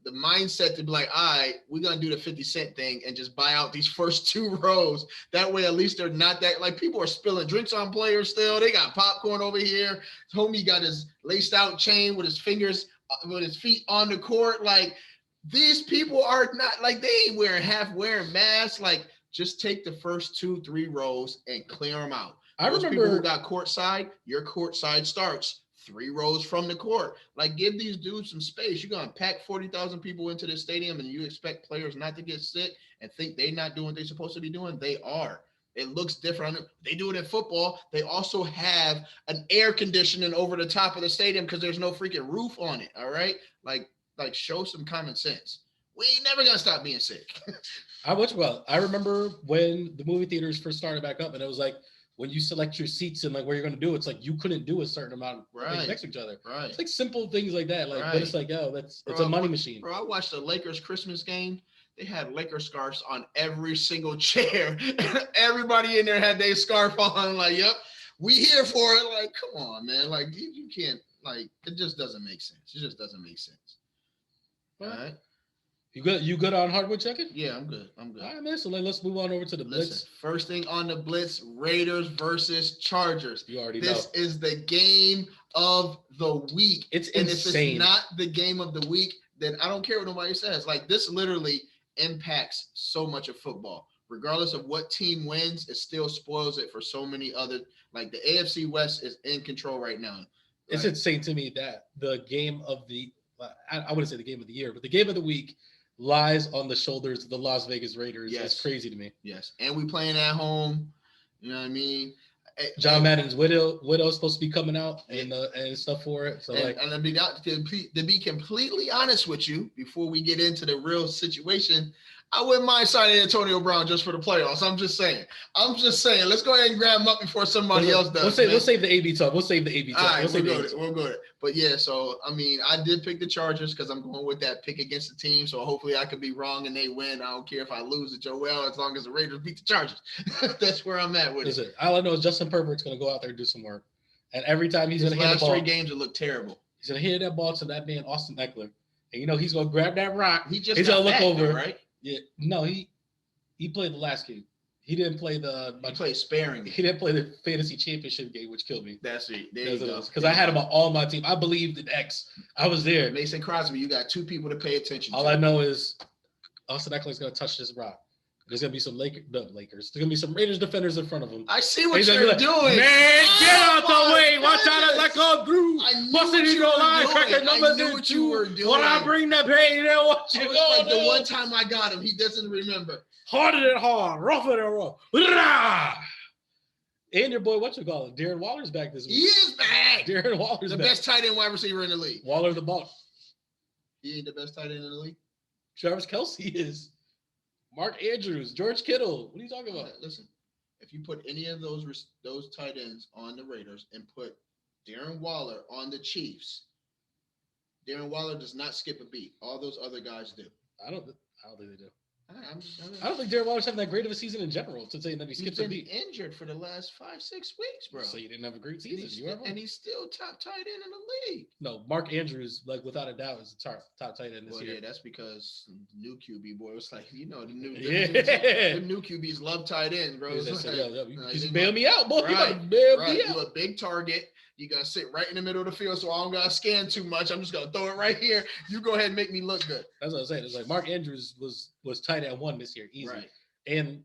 Speaker 1: mindset to be like, all right, we're going to do the 50 cent thing and just buy out these first 2 rows. That way, at least they're not that, like, people are spilling drinks on players still. They got popcorn over here. Homie got his laced out chain with his feet on the court. Like, these people are not, like, they ain't wearing masks. Like, just take the first 2-3 rows and clear them out. Those people who got courtside, your courtside starts 3 rows from the court. Like, give these dudes some space. You're going to pack 40,000 people into this stadium and you expect players not to get sick and think they're not doing what they're supposed to be doing? They are. It looks different. They do it in football. They also have an air conditioning over the top of the stadium because there's no freaking roof on it. All right? Like show some common sense. We ain't never going to stop being sick.
Speaker 2: I remember when the movie theaters first started back up and it was like, when you select your seats and like where you're going to do, it's like you couldn't do a certain amount of things next to each other.
Speaker 1: Right.
Speaker 2: It's like simple things like that. Like, but it's like, it's a money machine.
Speaker 1: Bro, I watched the Lakers Christmas game. They had Laker scarves on every single chair. Everybody in there had their scarf on. Like, yep, we here for it. Like, come on, man. Like, you can't. Like, it just doesn't make sense. It just doesn't make sense. All right.
Speaker 2: You good on Harwood Check-in?
Speaker 1: Yeah, I'm good. All
Speaker 2: right, man. So let's move on over to the Blitz.
Speaker 1: First thing on the Blitz, Raiders versus Chargers.
Speaker 2: You already know.
Speaker 1: This is the game of the week.
Speaker 2: It's insane.
Speaker 1: If it's not the game of the week, then I don't care what nobody says. Like, this literally impacts so much of football. Regardless of what team wins, it still spoils it for so many other. Like, the AFC West is in control right now.
Speaker 2: It's insane to me that the game of the I wouldn't say the game of the year, but the game of the week lies on the shoulders of the Las Vegas Raiders. Yes. It's crazy to me.
Speaker 1: Yes. And we playing at home. You know what I mean?
Speaker 2: John Madden's widow's supposed to be coming out and stuff for it. So to
Speaker 1: be completely honest with you, before we get into the real situation, I wouldn't mind signing Antonio Brown just for the playoffs. I'm just saying. Let's go ahead and grab him up before somebody else does.
Speaker 2: We'll save the AB talk. We'll save the AB talk.
Speaker 1: All right, we'll go to it. But yeah, so I mean, I did pick the Chargers because I'm going with that pick against the team. So hopefully I could be wrong and they win. I don't care if I lose to Joel as long as the Raiders beat the Chargers. That's where I'm at with it.
Speaker 2: All I know is Justin Herbert's going to go out there and do some work. And every time he's going to hit the ball.
Speaker 1: Last 3 games, it looked terrible.
Speaker 2: He's going to hit that ball to that man, Austin Eckler. And he's going to grab that rock.
Speaker 1: He's going
Speaker 2: to look over.
Speaker 1: Right?
Speaker 2: Yeah. No, he played the last game. He didn't play
Speaker 1: he played sparingly.
Speaker 2: He didn't play the fantasy championship game, which killed me.
Speaker 1: That's it. There you go.
Speaker 2: Because I had him on all my team. I believed in X. I was there.
Speaker 1: Mason Crosby, you got 2 people to pay attention to.
Speaker 2: All I know is Austin Eckler's going to touch this rock. There's going to be some Lakers. There's going to be some Raiders defenders in front of him.
Speaker 1: I see what you're doing.
Speaker 2: Man, get out the way. Watch out to let go through. Busting you line. Cracking numbers in
Speaker 1: what you were doing.
Speaker 2: When I bring the pain, then what you
Speaker 1: go like the one time I got him, he doesn't remember.
Speaker 2: Harder than hard. Rougher than rough. And your boy, Darren Waller's back this week.
Speaker 1: He is back.
Speaker 2: Darren Waller's
Speaker 1: the
Speaker 2: back.
Speaker 1: best tight end wide receiver in the league.
Speaker 2: Waller the ball.
Speaker 1: He ain't the best tight end in the league.
Speaker 2: Travis Kelce is. Mark Andrews, George Kittle. What are you talking about?
Speaker 1: Listen, if you put any of those tight ends on the Raiders and put Darren Waller on the Chiefs, Darren Waller does not skip a beat. All those other guys do.
Speaker 2: I don't think they do.
Speaker 1: I
Speaker 2: don't think Darren Waller's having that great of a season in general to say that he skips a beat.
Speaker 1: He's been injured for the last 5-6 weeks, bro.
Speaker 2: So you didn't have a great season.
Speaker 1: And he's still top tight end in the league.
Speaker 2: No, Mark Andrews, without a doubt, is the top tight end this year.
Speaker 1: Yeah, that's because the new QB boy was like, the new QBs love tight end, bro.
Speaker 2: Just bail me out, boy.
Speaker 1: Right. You're a big target. You got to sit right in the middle of the field, so I don't got to scan too much. I'm just going to throw it right here. You go ahead and make me look good.
Speaker 2: That's what I'm saying. It's like Mark Andrews was tight end 1 this year, easy. Right. And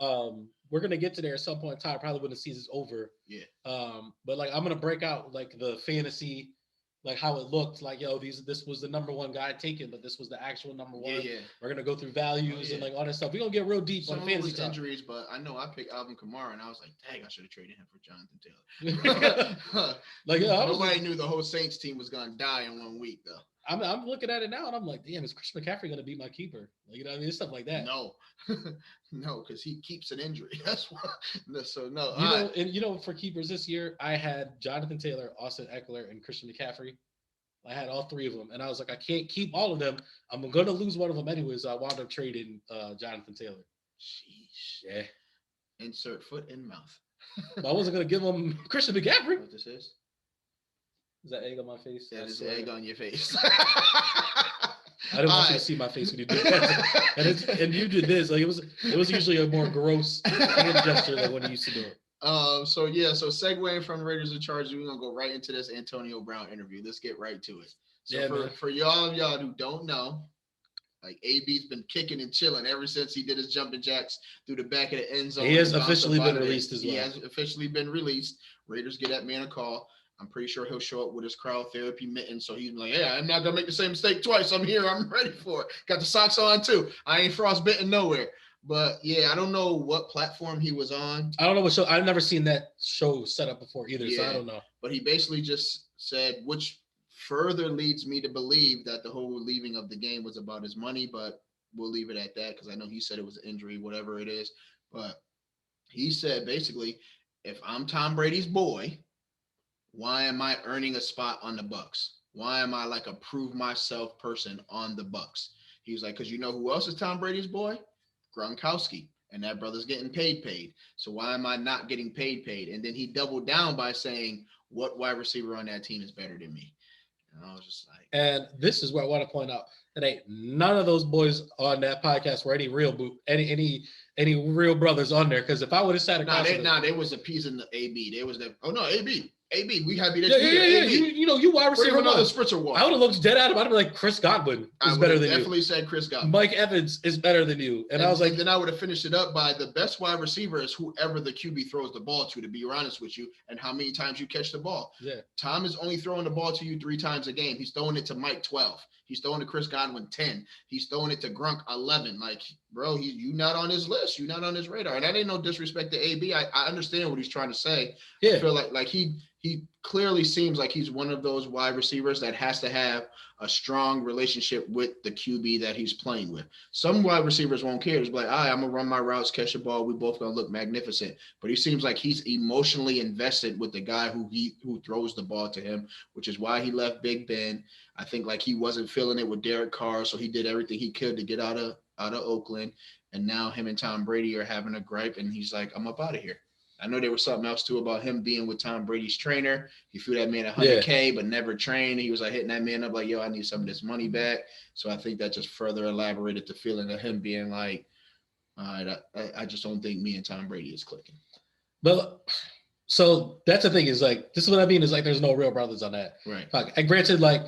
Speaker 2: we're going to get to there at some point in time, probably when the season's over.
Speaker 1: Yeah.
Speaker 2: But, I'm going to break out, the fantasy, how it looked. This was the number 1 guy taken, but this was the actual number 1.
Speaker 1: Yeah.
Speaker 2: We're going to go through values and, all that stuff. We're going to get real deep on fantasy talk.
Speaker 1: Injuries, but I know I picked Alvin Kamara, and I was like, dang, I should have traded him for Jonathan Taylor. Nobody knew the whole Saints team was going to die in 1 week, though.
Speaker 2: I'm looking at it now, and I'm like, damn, is Christian McCaffrey going to be my keeper? It's stuff like that.
Speaker 1: No, because he keeps an injury. That's why. So, no.
Speaker 2: For keepers this year, I had Jonathan Taylor, Austin Eckler, and Christian McCaffrey. I had all 3 of them, and I was like, I can't keep all of them. I'm going to lose one of them anyways. So I wound up trading Jonathan Taylor.
Speaker 1: Sheesh.
Speaker 2: Yeah.
Speaker 1: Insert foot in mouth.
Speaker 2: I wasn't going to give him Christian McCaffrey.
Speaker 1: What this is?
Speaker 2: Is that egg on my face?
Speaker 1: That is egg on your face.
Speaker 2: I didn't want you to see my face when you did that. and you did this. It was usually a more gross hand gesture than when you used to do it.
Speaker 1: So segueing from Raiders and Chargers, we're gonna go right into this Antonio Brown interview. Let's get right to it. So for y'all who don't know, AB's been kicking and chilling ever since he did his jumping jacks through the back of the end zone.
Speaker 2: He has officially been released as well.
Speaker 1: He has officially been released. Raiders get that man a call. I'm pretty sure he'll show up with his cryotherapy mittens. So he's like, yeah, I'm not going to make the same mistake twice. I'm here. I'm ready for it. Got the socks on too. I ain't frostbitten nowhere. But yeah, I don't know what platform he was on.
Speaker 2: I don't know what show. I've never seen that show set up before either. Yeah, so I don't know.
Speaker 1: But he basically just said, which further leads me to believe that the whole leaving of the game was about his money. But we'll leave it at that because I know he said it was an injury, whatever it is. But he said basically, if I'm Tom Brady's boy, why am I earning a spot on the Bucks? Why am I a prove myself person on the Bucks? He was like, because you know who else is Tom Brady's boy? Gronkowski. And that brother's getting paid. So why am I not getting paid? And then he doubled down by saying, what wide receiver on that team is better than me? And I was just like.
Speaker 2: And this is what I want to point out. That ain't none of those boys on that podcast were any real real brothers on there. Because if I would have sat across
Speaker 1: they was appeasing the AB. They was the AB, we happy that
Speaker 2: yeah. You wide receiver.
Speaker 1: Another spritzer walk.
Speaker 2: I would have looked dead at him. I'd be like, Chris Godwin is better than you.
Speaker 1: Definitely said Chris Godwin.
Speaker 2: Mike Evans is better than you. And I was like,
Speaker 1: then I would have finished it up by the best wide receiver is whoever the QB throws the ball to be honest with you, and how many times you catch the ball.
Speaker 2: Yeah.
Speaker 1: Tom is only throwing the ball to you 3 times a game. He's throwing it to Mike 12. He's throwing to Chris Godwin 10. He's throwing it to Gronk 11. Bro, you not on his list. You not on his radar. And that ain't no disrespect to AB. I understand what he's trying to say.
Speaker 2: Yeah.
Speaker 1: I feel like he he clearly seems like he's one of those wide receivers that has to have a strong relationship with the QB that he's playing with. Some wide receivers won't care. It's like, all right, I'm going to run my routes, catch the ball. We both going to look magnificent. But he seems like he's emotionally invested with the guy who throws the ball to him, which is why he left Big Ben. I think like he wasn't feeling it with Derek Carr, so he did everything he could to get out of Oakland. And now him and Tom Brady are having a gripe, and he's like, I'm up out of here. I know there was something else too about him being with Tom Brady's trainer. He threw that man $100K, but never trained. He was like hitting that man up like, yo, I need some of this money back. So I think that just further elaborated the feeling of him being like, all right, I just don't think me and Tom Brady is clicking.
Speaker 2: But so that's the thing is like, this is what I mean is like, there's no real brothers on that.
Speaker 1: Right.
Speaker 2: Like, and granted, like,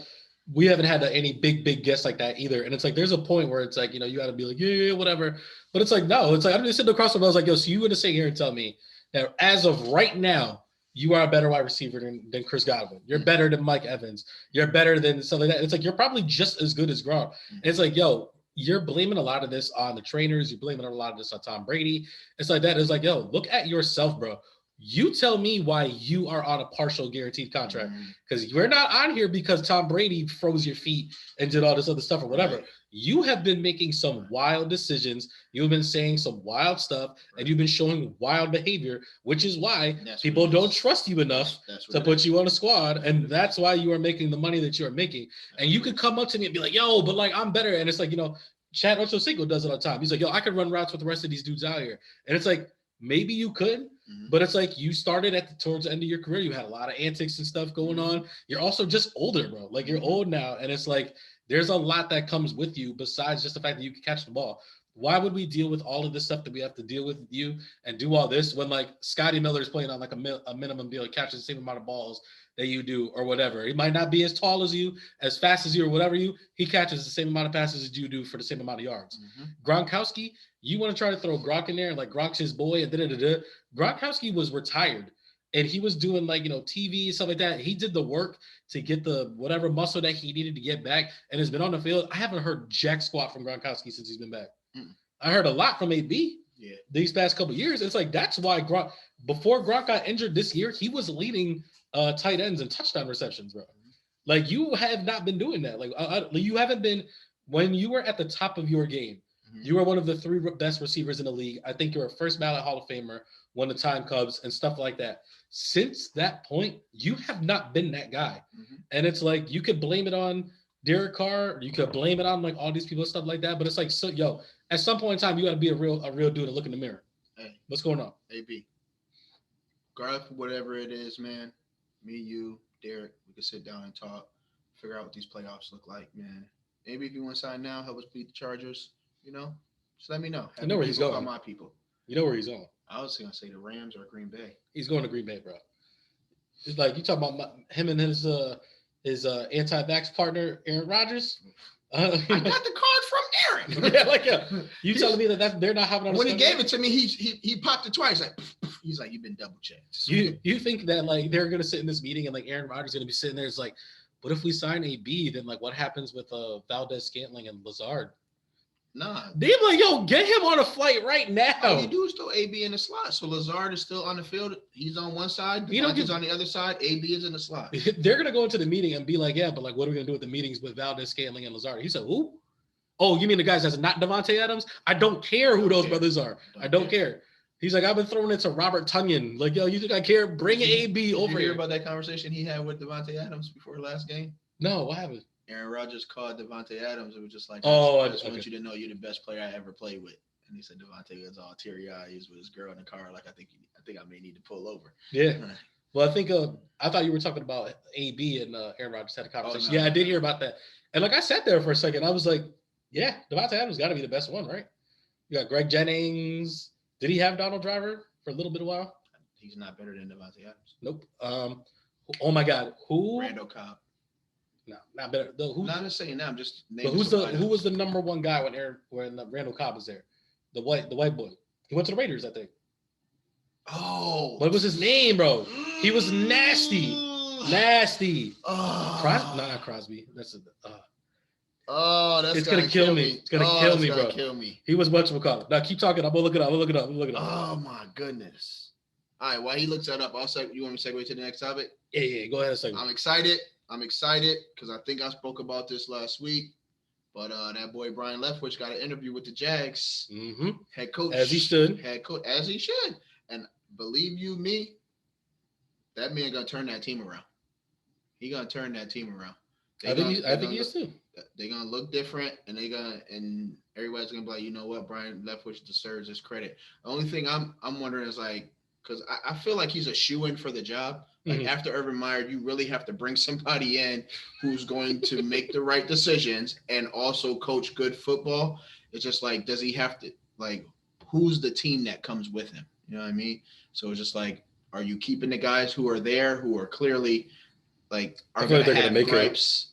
Speaker 2: we haven't had any big guests like that either. And it's like, there's a point where it's like, you know, you got to be like, yeah, whatever. But it's like, no, it's like, I'm just sitting across from him. I was like, yo, so you going to sit here and tell me that as of right now, you are a better wide receiver than Chris Godwin. You're better than Mike Evans. You're better than something like that. It's like, you're probably just as good as Gronk. And it's like, yo, you're blaming a lot of this on the trainers. You're blaming a lot of this on Tom Brady. It's like that. It's like, yo, look at yourself, bro. You tell me why you are on a partial guaranteed contract, because you're not on here because Tom Brady froze your feet and did all this other stuff or whatever. Right. You have been making some wild decisions. You've been saying some wild stuff, and you've been showing wild behavior, which is why people don't trust you enough to put you on a squad. And that's why you are making the money that you are making. And you could come up to me and be like, yo, but like, I'm better. And it's like, you know, Chad Ochocinco does it all the time. He's like, yo, I could run routes with the rest of these dudes out here. And it's like, maybe you could, but it's like you started towards the end of your career. You had a lot of antics and stuff going on. You're also just older, bro. Like you're old now. And it's like, there's a lot that comes with you besides just the fact that you can catch the ball. Why would we deal with all of this stuff that we have to deal with you and do all this when like Scotty Miller is playing on like a minimum deal, catching the same amount of balls that you do or whatever. He might not be as tall as you, as fast as you or whatever he catches the same amount of passes as you do for the same amount of yards. Gronkowski, you want to try to throw Gronk in there and like Gronk's his boy and da-da-da-da. Gronkowski was retired and he was doing like, you know, TV and stuff like that. He did the work to get the whatever muscle that he needed to get back and has been on the field. I haven't heard jack squat from Gronkowski since he's been back. I heard a lot from AB these past couple of years. It's like, that's why Gronk, before Gronk got injured this year, he was leading tight ends and touchdown receptions, bro. Like you have not been doing that. Like you haven't been, when you were at the top of your game, you were one of the 3 best receivers in the league. I think you're a first ballot Hall of Famer, won the Time Cubs and stuff like that. Since that point, you have not been that guy. And it's like, you could blame it on Derek Carr. You could blame it on like all these people and stuff like that. But it's like, so yo, at some point in time, you got to be a real dude and look in the mirror.
Speaker 1: Hey,
Speaker 2: what's going on?
Speaker 1: AB, Garth, whatever it is, man, me, you, Derek, we can sit down and talk, figure out what these playoffs look like, man. Maybe if you want to sign now, help us beat the Chargers, you know, just let me know.
Speaker 2: I know where he's going.
Speaker 1: My people.
Speaker 2: You know where he's going.
Speaker 1: I was going to say the Rams or Green Bay.
Speaker 2: He's going to Green Bay, bro. It's like you talk about him and his anti-vax partner, Aaron Rodgers. I got
Speaker 1: the card from Aaron.
Speaker 2: You telling me that they're not having.
Speaker 1: When he gave it to me, he popped it twice. Like he's like, you've been double checked.
Speaker 2: You think that like they're gonna sit in this meeting and like Aaron Rodgers is gonna be sitting there? It's like, what if we sign AB? Then like, what happens with Valdez-Scantling and Lazard?
Speaker 1: Nah,
Speaker 2: they're like, yo, get him on a flight right now.
Speaker 1: All you do is throw AB in the slot. So Lazard is still on the field. He's on one side. He's on the other side. AB is in the slot.
Speaker 2: They're gonna go into the meeting and be like, yeah, but like, what are we gonna do with the meetings with Valdez-Scantling and Lazard? He said, who? Oh, you mean the guys that's not Devontae Adams? I don't care who those brothers are. I don't care. He's like, I've been throwing it to Robert Tonyan. Like, yo, you think I care? Bring AB over here.
Speaker 1: Did you hear about that conversation he had with Devontae Adams before last game?
Speaker 2: No, what happened?
Speaker 1: Aaron Rodgers called Devontae Adams. It was just like,
Speaker 2: I
Speaker 1: just want you to know you're the best player I ever played with. And he said Devontae was all teary-eyed. He was with his girl in the car. Like, I think I may need to pull over.
Speaker 2: Yeah. Well, I think I thought you were talking about AB and Aaron Rodgers had a conversation. I did hear about that. And like I sat there for a second, I was like, yeah, Devontae Adams got to be the best one, right? You got Greg Jennings. Did he have Donald Driver for a little bit of while?
Speaker 1: He's not better than Devontae Adams.
Speaker 2: Nope. Oh my God, who?
Speaker 1: Randall Cobb.
Speaker 2: No, not better.
Speaker 1: Not just saying that. I'm just naming.
Speaker 2: But who was the number one guy when Randall Cobb was there? The white boy. He went to the Raiders, I think.
Speaker 1: Oh,
Speaker 2: what was his name, bro? He was nasty.
Speaker 1: Oh,
Speaker 2: not Crosby. That's
Speaker 1: that's
Speaker 2: gonna kill me. It's gonna kill me, bro.
Speaker 1: Kill me.
Speaker 2: He was whatchamacallit. Now keep talking. I'm gonna look it up.
Speaker 1: Oh my goodness. All right, while he looks that up, you want me to segue to the next topic?
Speaker 2: Yeah. Go ahead.
Speaker 1: I'm excited because I think I spoke about this last week. But that boy Bryon Leftwich got an interview with the Jags head coach.
Speaker 2: As he should.
Speaker 1: Head coach, as he should. And believe you me, that man gonna turn that team around. He gonna turn that team around.
Speaker 2: I think he is too.
Speaker 1: They're gonna look different, and everybody's gonna be like, you know what, Bryon Leftwich deserves his credit. The only thing I'm wondering is like, because I feel like he's a shoo-in for the job. Like after Urban Meyer, you really have to bring somebody in who's going to make the right decisions and also coach good football. It's just like, does he have to, like, who's the team that comes with him? You know what I mean? So it's just like, are you keeping the guys who are there, who are clearly like are going to have gripes?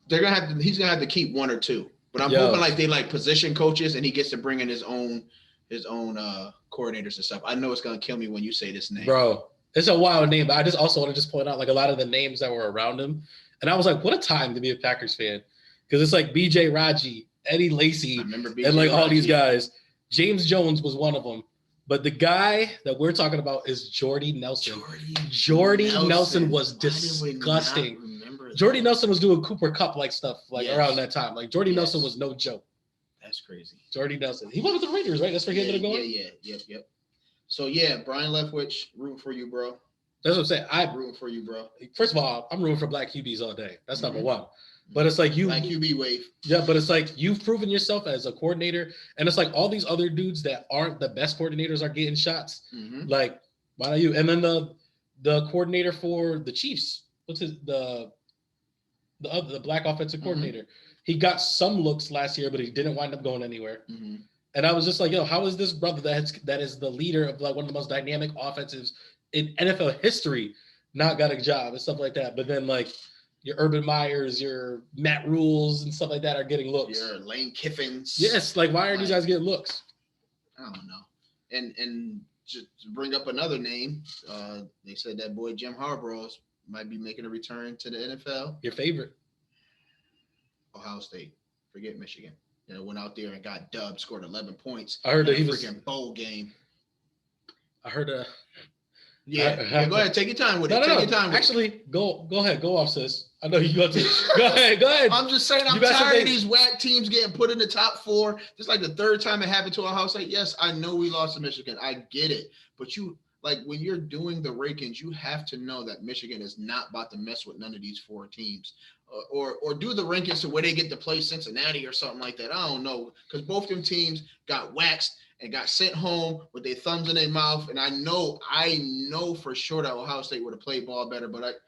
Speaker 1: He's gonna have to keep one or two. But I'm hoping like they like position coaches and he gets to bring in his own coordinators and stuff. I know it's gonna kill me when you say this name,
Speaker 2: bro. It's a wild name, but I just also want to point out like a lot of the names that were around him, and I was like, what a time to be a Packers fan, because it's like B.J. Raji, Eddie Lacy, and like all these guys. James Jones was one of them, but the guy that we're talking about is Jordy Nelson. Jordy Nelson was disgusting. Jordy Nelson was doing Cooper Cup like stuff around that time. Like Jordy Nelson was no joke.
Speaker 1: That's crazy.
Speaker 2: Jordy Nelson. He went with the Raiders, right? That's where he ended up going?
Speaker 1: Yep. So, yeah, Bryon Leftwich, rooting for you, bro.
Speaker 2: That's what I'm saying.
Speaker 1: I'm rooting for you, bro.
Speaker 2: First of all, I'm rooting for black QBs all day. That's number one. But it's like you.
Speaker 1: Black QB wave.
Speaker 2: Yeah, but it's like you've proven yourself as a coordinator. And it's like all these other dudes that aren't the best coordinators are getting shots. Like, why not you? And then the coordinator for the Chiefs, what's the black offensive coordinator? He got some looks last year, but he didn't wind up going anywhere. And I was just like, yo, how is this brother that is the leader of like one of the most dynamic offensives in NFL history not got a job and stuff like that? But then like your Urban Meyers, your Matt Rules and stuff like that are getting looks.
Speaker 1: Your Lane Kiffins.
Speaker 2: Yes, like why are these guys getting looks?
Speaker 1: I don't know. And just to bring up another name, they said that boy Jim Harbaugh might be making a return to the NFL.
Speaker 2: Your favorite?
Speaker 1: Ohio State. Forget Michigan. Went out there and got dubbed, scored 11 points.
Speaker 2: I heard that he
Speaker 1: was freaking bowl game.
Speaker 2: I heard
Speaker 1: go ahead, take your time with it. Take your time with
Speaker 2: Actually, go ahead, go off, sis. I know you got to. Go ahead.
Speaker 1: I'm just saying, I'm tired of these whack teams getting put in the top four. This is like the third time it happened to Ohio State. Yes, I know we lost to Michigan. I get it, but when you're doing the rankings, you have to know that Michigan is not about to mess with none of these four teams. Or do the rankings to where they get to play Cincinnati or something like that. I don't know, because both them teams got waxed and got sent home with their thumbs in their mouth. And I know for sure that Ohio State would have played ball better, but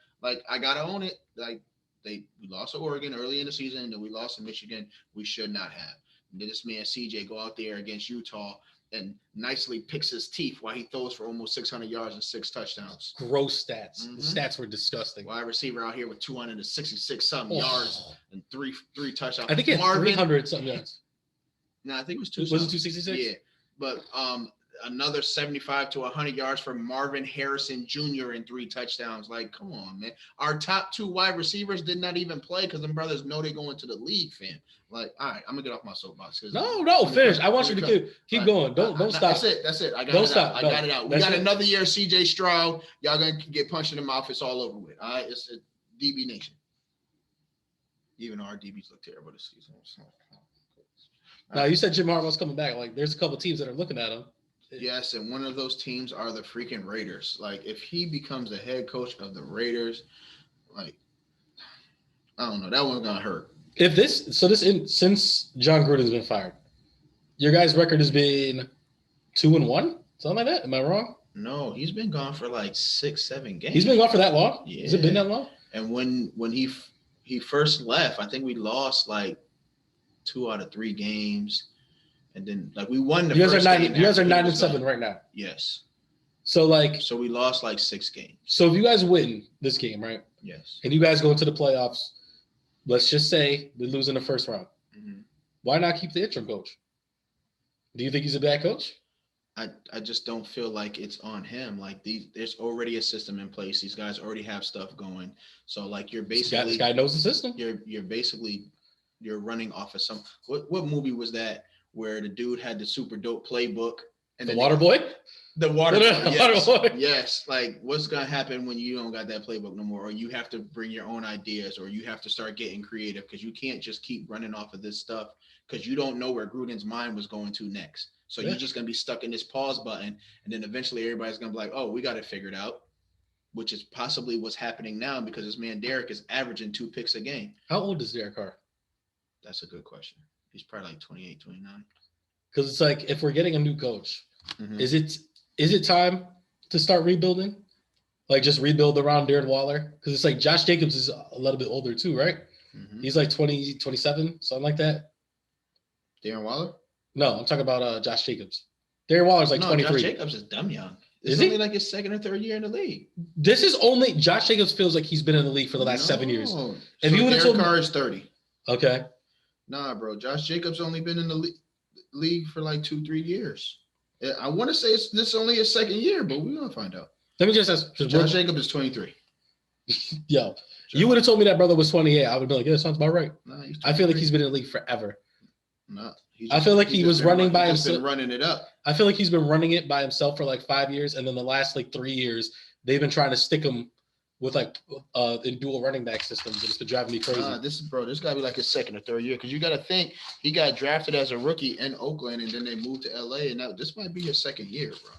Speaker 1: I gotta own it. Like we lost to Oregon early in the season, and then we lost to Michigan. We should not have. And then this man CJ go out there against Utah and nicely picks his teeth while he throws for almost 600 yards and 6 touchdowns.
Speaker 2: Gross stats. The stats were disgusting.
Speaker 1: Wide receiver out here with 266 something yards and three touchdowns.
Speaker 2: I think he had 300 something yards.
Speaker 1: No, I think it was
Speaker 2: 266.
Speaker 1: Yeah, but another 75 to 100 yards for Marvin Harrison Jr. and 3 touchdowns. Like, come on, man. Our top 2 wide receivers did not even play because them brothers know they're going to the league, fam. Like, all right, I'm gonna get off my soapbox. No,
Speaker 2: finish. I want you to keep going. Don't stop.
Speaker 1: That's it. I got it out. We got another year of CJ Stroud. Y'all gonna get punched in the mouth. It's all over with. All right, it's a DB nation. Even though our DBs look terrible this season.
Speaker 2: Now, you said Jim Harbaugh's coming back. Like, there's a couple teams that are looking at him.
Speaker 1: Yes, and one of those teams are the freaking Raiders. Like, if he becomes the head coach of the Raiders, like, I don't know, that one's gonna hurt.
Speaker 2: Since John Gruden's been fired, your guys' record has been 2-1, something like that. Am I wrong?
Speaker 1: No, he's been gone for like 6-7 games.
Speaker 2: He's been gone for that long?
Speaker 1: Yeah.
Speaker 2: Has it been that long?
Speaker 1: And when he first left, I think we lost like 2 out of 3 games, and then like we won the first game.
Speaker 2: You guys are 9-7 right now.
Speaker 1: Yes.
Speaker 2: So we
Speaker 1: lost like 6 games.
Speaker 2: So if you guys win this game, right?
Speaker 1: Yes.
Speaker 2: And you guys go into the playoffs, let's just say we lose in the first round. Why not keep the interim coach? Do you think he's a bad coach?
Speaker 1: I just don't feel like it's on him. Like there's already a system in place. These guys already have stuff going. So like you're basically
Speaker 2: this guy knows the system.
Speaker 1: You're running off of some what movie was that where the dude had the super dope playbook And
Speaker 2: the water boy?
Speaker 1: The water boy, yes.
Speaker 2: Water boy.
Speaker 1: Yes. Like, what's going to happen when you don't got that playbook no more, or you have to bring your own ideas, or you have to start getting creative because you can't just keep running off of this stuff because you don't know where Gruden's mind was going to next. So you're just going to be stuck in this pause button, and then eventually everybody's going to be like, oh, we got it figured out, which is possibly what's happening now because this man Derek is averaging 2 picks a game.
Speaker 2: How old is Derek Carr?
Speaker 1: That's a good question. He's probably like 28, 29.
Speaker 2: Because it's like, if we're getting a new coach, is it time to start rebuilding? Like, just rebuild around Darren Waller? Because it's like Josh Jacobs is a little bit older too, right? He's like 20, 27, something like that.
Speaker 1: Darren Waller?
Speaker 2: No, I'm talking about Josh Jacobs. Darren Waller's like 23.
Speaker 1: Josh Jacobs is dumb young. It's
Speaker 2: Is
Speaker 1: only
Speaker 2: he?
Speaker 1: like his second or third year in the league.
Speaker 2: This is only Josh Jacobs feels like he's been in the league for the last 7 years. If you would have told me,
Speaker 1: Carr is 30.
Speaker 2: Okay.
Speaker 1: Nah, bro. Josh Jacobs only been in the league for like 2-3 years. I want to say this only his second year, but we're gonna find out.
Speaker 2: Let me just ask.
Speaker 1: Josh Jacobs is 23.
Speaker 2: Yo, you would have told me that brother was 28. I would be like, yeah, that sounds about right.
Speaker 1: Nah,
Speaker 2: I feel like he's been in the league forever.
Speaker 1: Nah,
Speaker 2: I feel like he was running by himself.
Speaker 1: Been running it up.
Speaker 2: I feel like he's been running it by himself for like 5 years, and then the last like 3 years, they've been trying to stick him with like in dual running back systems, and it's been driving me crazy.
Speaker 1: This got to be like his second or third year because you got to think he got drafted as a rookie in Oakland, and then they moved to LA, and now this might be his second year, bro.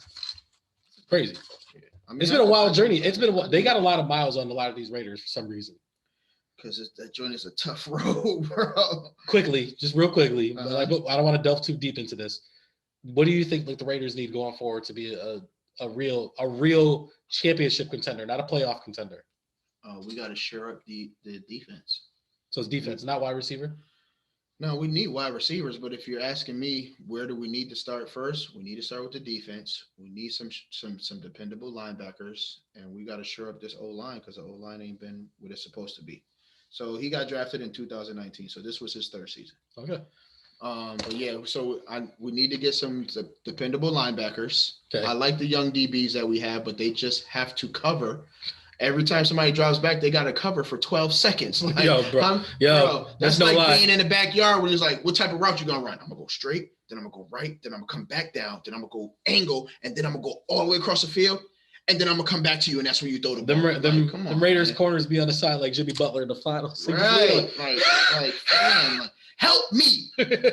Speaker 2: Crazy.
Speaker 1: Yeah. I mean,
Speaker 2: It's been a wild journey. It's been they got a lot of miles on a lot of these Raiders for some reason.
Speaker 1: Because that joint is a tough road, bro.
Speaker 2: Quickly, just real quickly,
Speaker 1: Uh-huh.
Speaker 2: like, I don't want to delve too deep into this. What do you think like the Raiders need going forward to be a real championship contender, not a playoff contender?
Speaker 1: We got to shore up the defense.
Speaker 2: So it's defense, not wide receiver.
Speaker 1: No, we need wide receivers, but if you're asking me, where do we need to start first? We need to start with the defense. We need some dependable linebackers, and we got to shore up this O-line because the O-line ain't been what it's supposed to be. So he got drafted in 2019, so this was his third season.
Speaker 2: Okay.
Speaker 1: But yeah, so we need to get some dependable linebackers.
Speaker 2: Okay.
Speaker 1: I like the young DBs that we have, but they just have to cover. Every time somebody drives back, they got to cover for 12 seconds. Like,
Speaker 2: bro,
Speaker 1: that's
Speaker 2: no
Speaker 1: like
Speaker 2: lie.
Speaker 1: being in the backyard where it's like, what type of route you gonna run? I'm gonna go straight, then I'm gonna go right, then I'm gonna come back down, then I'm gonna go angle, and then I'm gonna go all the way across the field, and then I'm gonna come back to you, and that's when you throw the ball.
Speaker 2: Them Raiders corners be on the side like Jimmy Butler in the finals.
Speaker 1: Right, like, help me,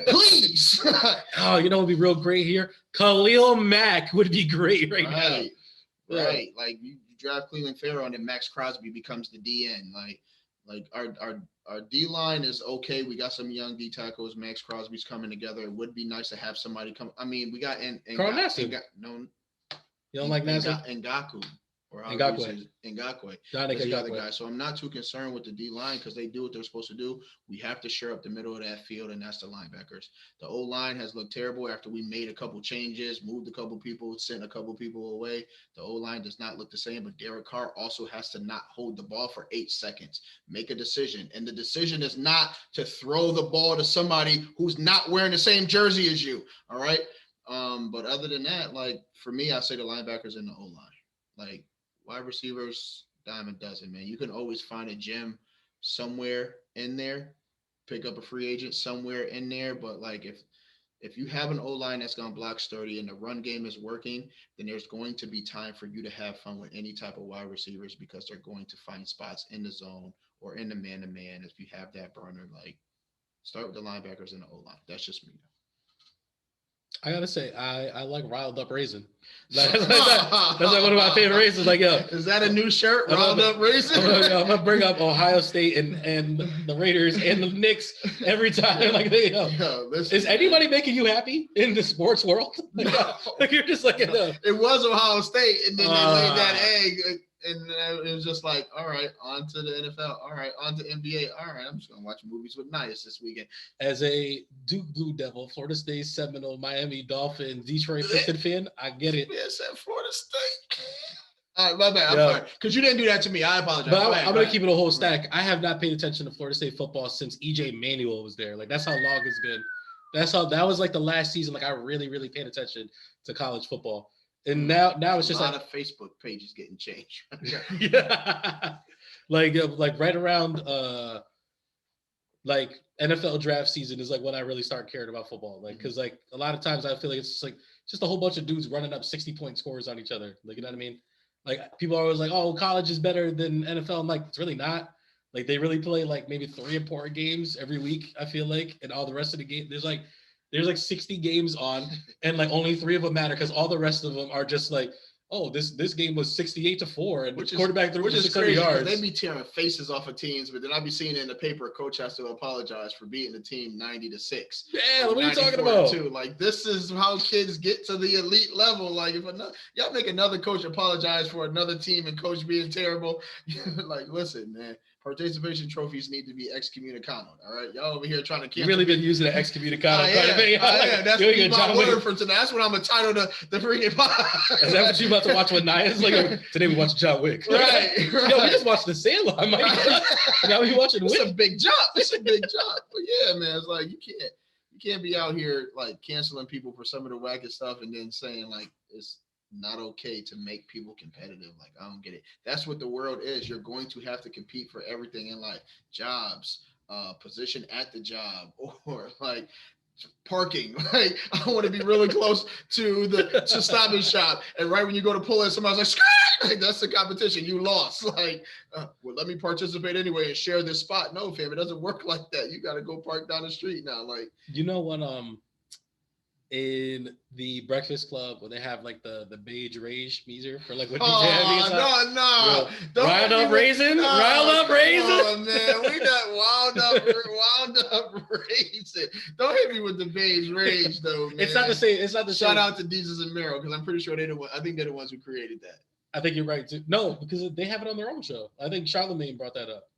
Speaker 1: please.
Speaker 2: Oh, you know what would be real great here? Khalil Mack would be great right now.
Speaker 1: Right. Like you draft Cleveland Farrell and then Max Crosby becomes the DN. Like our D line is okay. We got some young D tackles. Max Crosby's coming together. It would be nice to have somebody come. I mean, we got
Speaker 2: Carl Nassib. You don't like Nassib?
Speaker 1: Ngaku. Or
Speaker 2: Ngakoue.
Speaker 1: That's the other guy. So I'm not too concerned with the D line because they do what they're supposed to do. We have to shore up the middle of that field, and that's the linebackers. The O line has looked terrible after we made a couple changes, moved a couple people, sent a couple people away. The O line does not look the same, but Derek Carr also has to not hold the ball for 8 seconds. Make a decision, and the decision is not to throw the ball to somebody who's not wearing the same jersey as you. All right. But other than that, like for me, I say the linebackers and the O line. Like wide receivers, dime a dozen, man. You can always find a gem somewhere in there, pick up a free agent somewhere in there. But like if you have an O-line that's going to block sturdy and the run game is working, then there's going to be time for you to have fun with any type of wide receivers because they're going to find spots in the zone or in the man-to-man if you have that burner. Like start with the linebackers and the O-line. That's just me.
Speaker 2: I gotta say, I like Riled Up Raisin. That's like one of my favorite raisins. Like, yo,
Speaker 1: is that a new shirt? Riled Up Raisin.
Speaker 2: I'm gonna bring up Ohio State and the Raiders and the Knicks every time. Like, is anybody making you happy in the sports world? Like you're just like,
Speaker 1: it was Ohio State, and then they laid that egg. And it was just like, all right, on to the NFL. All right, on to NBA. All right, I'm just going to watch movies with Nias this weekend.
Speaker 2: As a Duke Blue Devil, Florida State Seminole, Miami Dolphin, Detroit Pistons fan, I get it.
Speaker 1: Yes, at Florida State. All right, my bad. I'm sorry. Because you didn't do that to me. I apologize.
Speaker 2: But I'm going to keep it a whole stack. I have not paid attention to Florida State football since E.J. Manuel was there. Like, that's how long it's been. That was like the last season. Like, I really, really paid attention to college football. And now it's just
Speaker 1: a lot of Facebook pages getting changed.
Speaker 2: Yeah, like right around like NFL draft season is like when I really start caring about football. Like because like a lot of times I feel like it's just like just a whole bunch of dudes running up 60-point scores on each other. Like, you know what I mean? Like, people are always like, oh, college is better than NFL. I'm like, it's really not. Like, they really play like maybe 3 important games every week, I feel like, and all the rest of the game. There's like 60 games on, and like only 3 of them matter because all the rest of them are just like, oh, this game was 68-4, and quarterback threw for 600 yards.
Speaker 1: They be tearing faces off of teams, but then I be seeing in the paper, a coach has to apologize for beating the team 90-6.
Speaker 2: Yeah, what are you talking about?
Speaker 1: Like, this is how kids get to the elite level. Like, if y'all make another coach apologize for another team and coach being terrible, like, listen, man. Participation trophies need to be excommunicado. All right, y'all over here trying to cancel.
Speaker 2: You really been using the excommunicado.
Speaker 1: I am. That's my word for today. That's what I'm entitled to the freaking podcast.
Speaker 2: Is that what you about to watch with Nia? It's like, today we watched John Wick.
Speaker 1: Right.
Speaker 2: Yo, we just watched The Sandlot. Now we watching Wick.
Speaker 1: It's a big jump. It's a big jump. But yeah, man, it's like you can't be out here like canceling people for some of the wackest stuff and then saying like it's not okay to make people competitive. Like, I don't get it. That's what the world is. You're going to have to compete for everything in life. Jobs, position at the job, or like parking. Like, I want to be really close to Stop and Shop, and right when you go to pull in, somebody's like, Scott! Like, that's the competition. You lost. Like, well, let me participate anyway and share this spot. No, fam, it doesn't work like that. You got to go park down the street now. Like,
Speaker 2: you know what? In the Breakfast Club, when they have like the beige rage measure for like what
Speaker 1: no.
Speaker 2: Riled up raisin.
Speaker 1: Oh man, we got wound up raisin. Don't hit me with the beige rage though, man.
Speaker 2: It's not the same.
Speaker 1: Shout out to Jesus and Mero, because I'm pretty sure they're the one. I think they're the ones who created that.
Speaker 2: I think you're right too. No, because they have it on their own show. I think Charlamagne brought that up.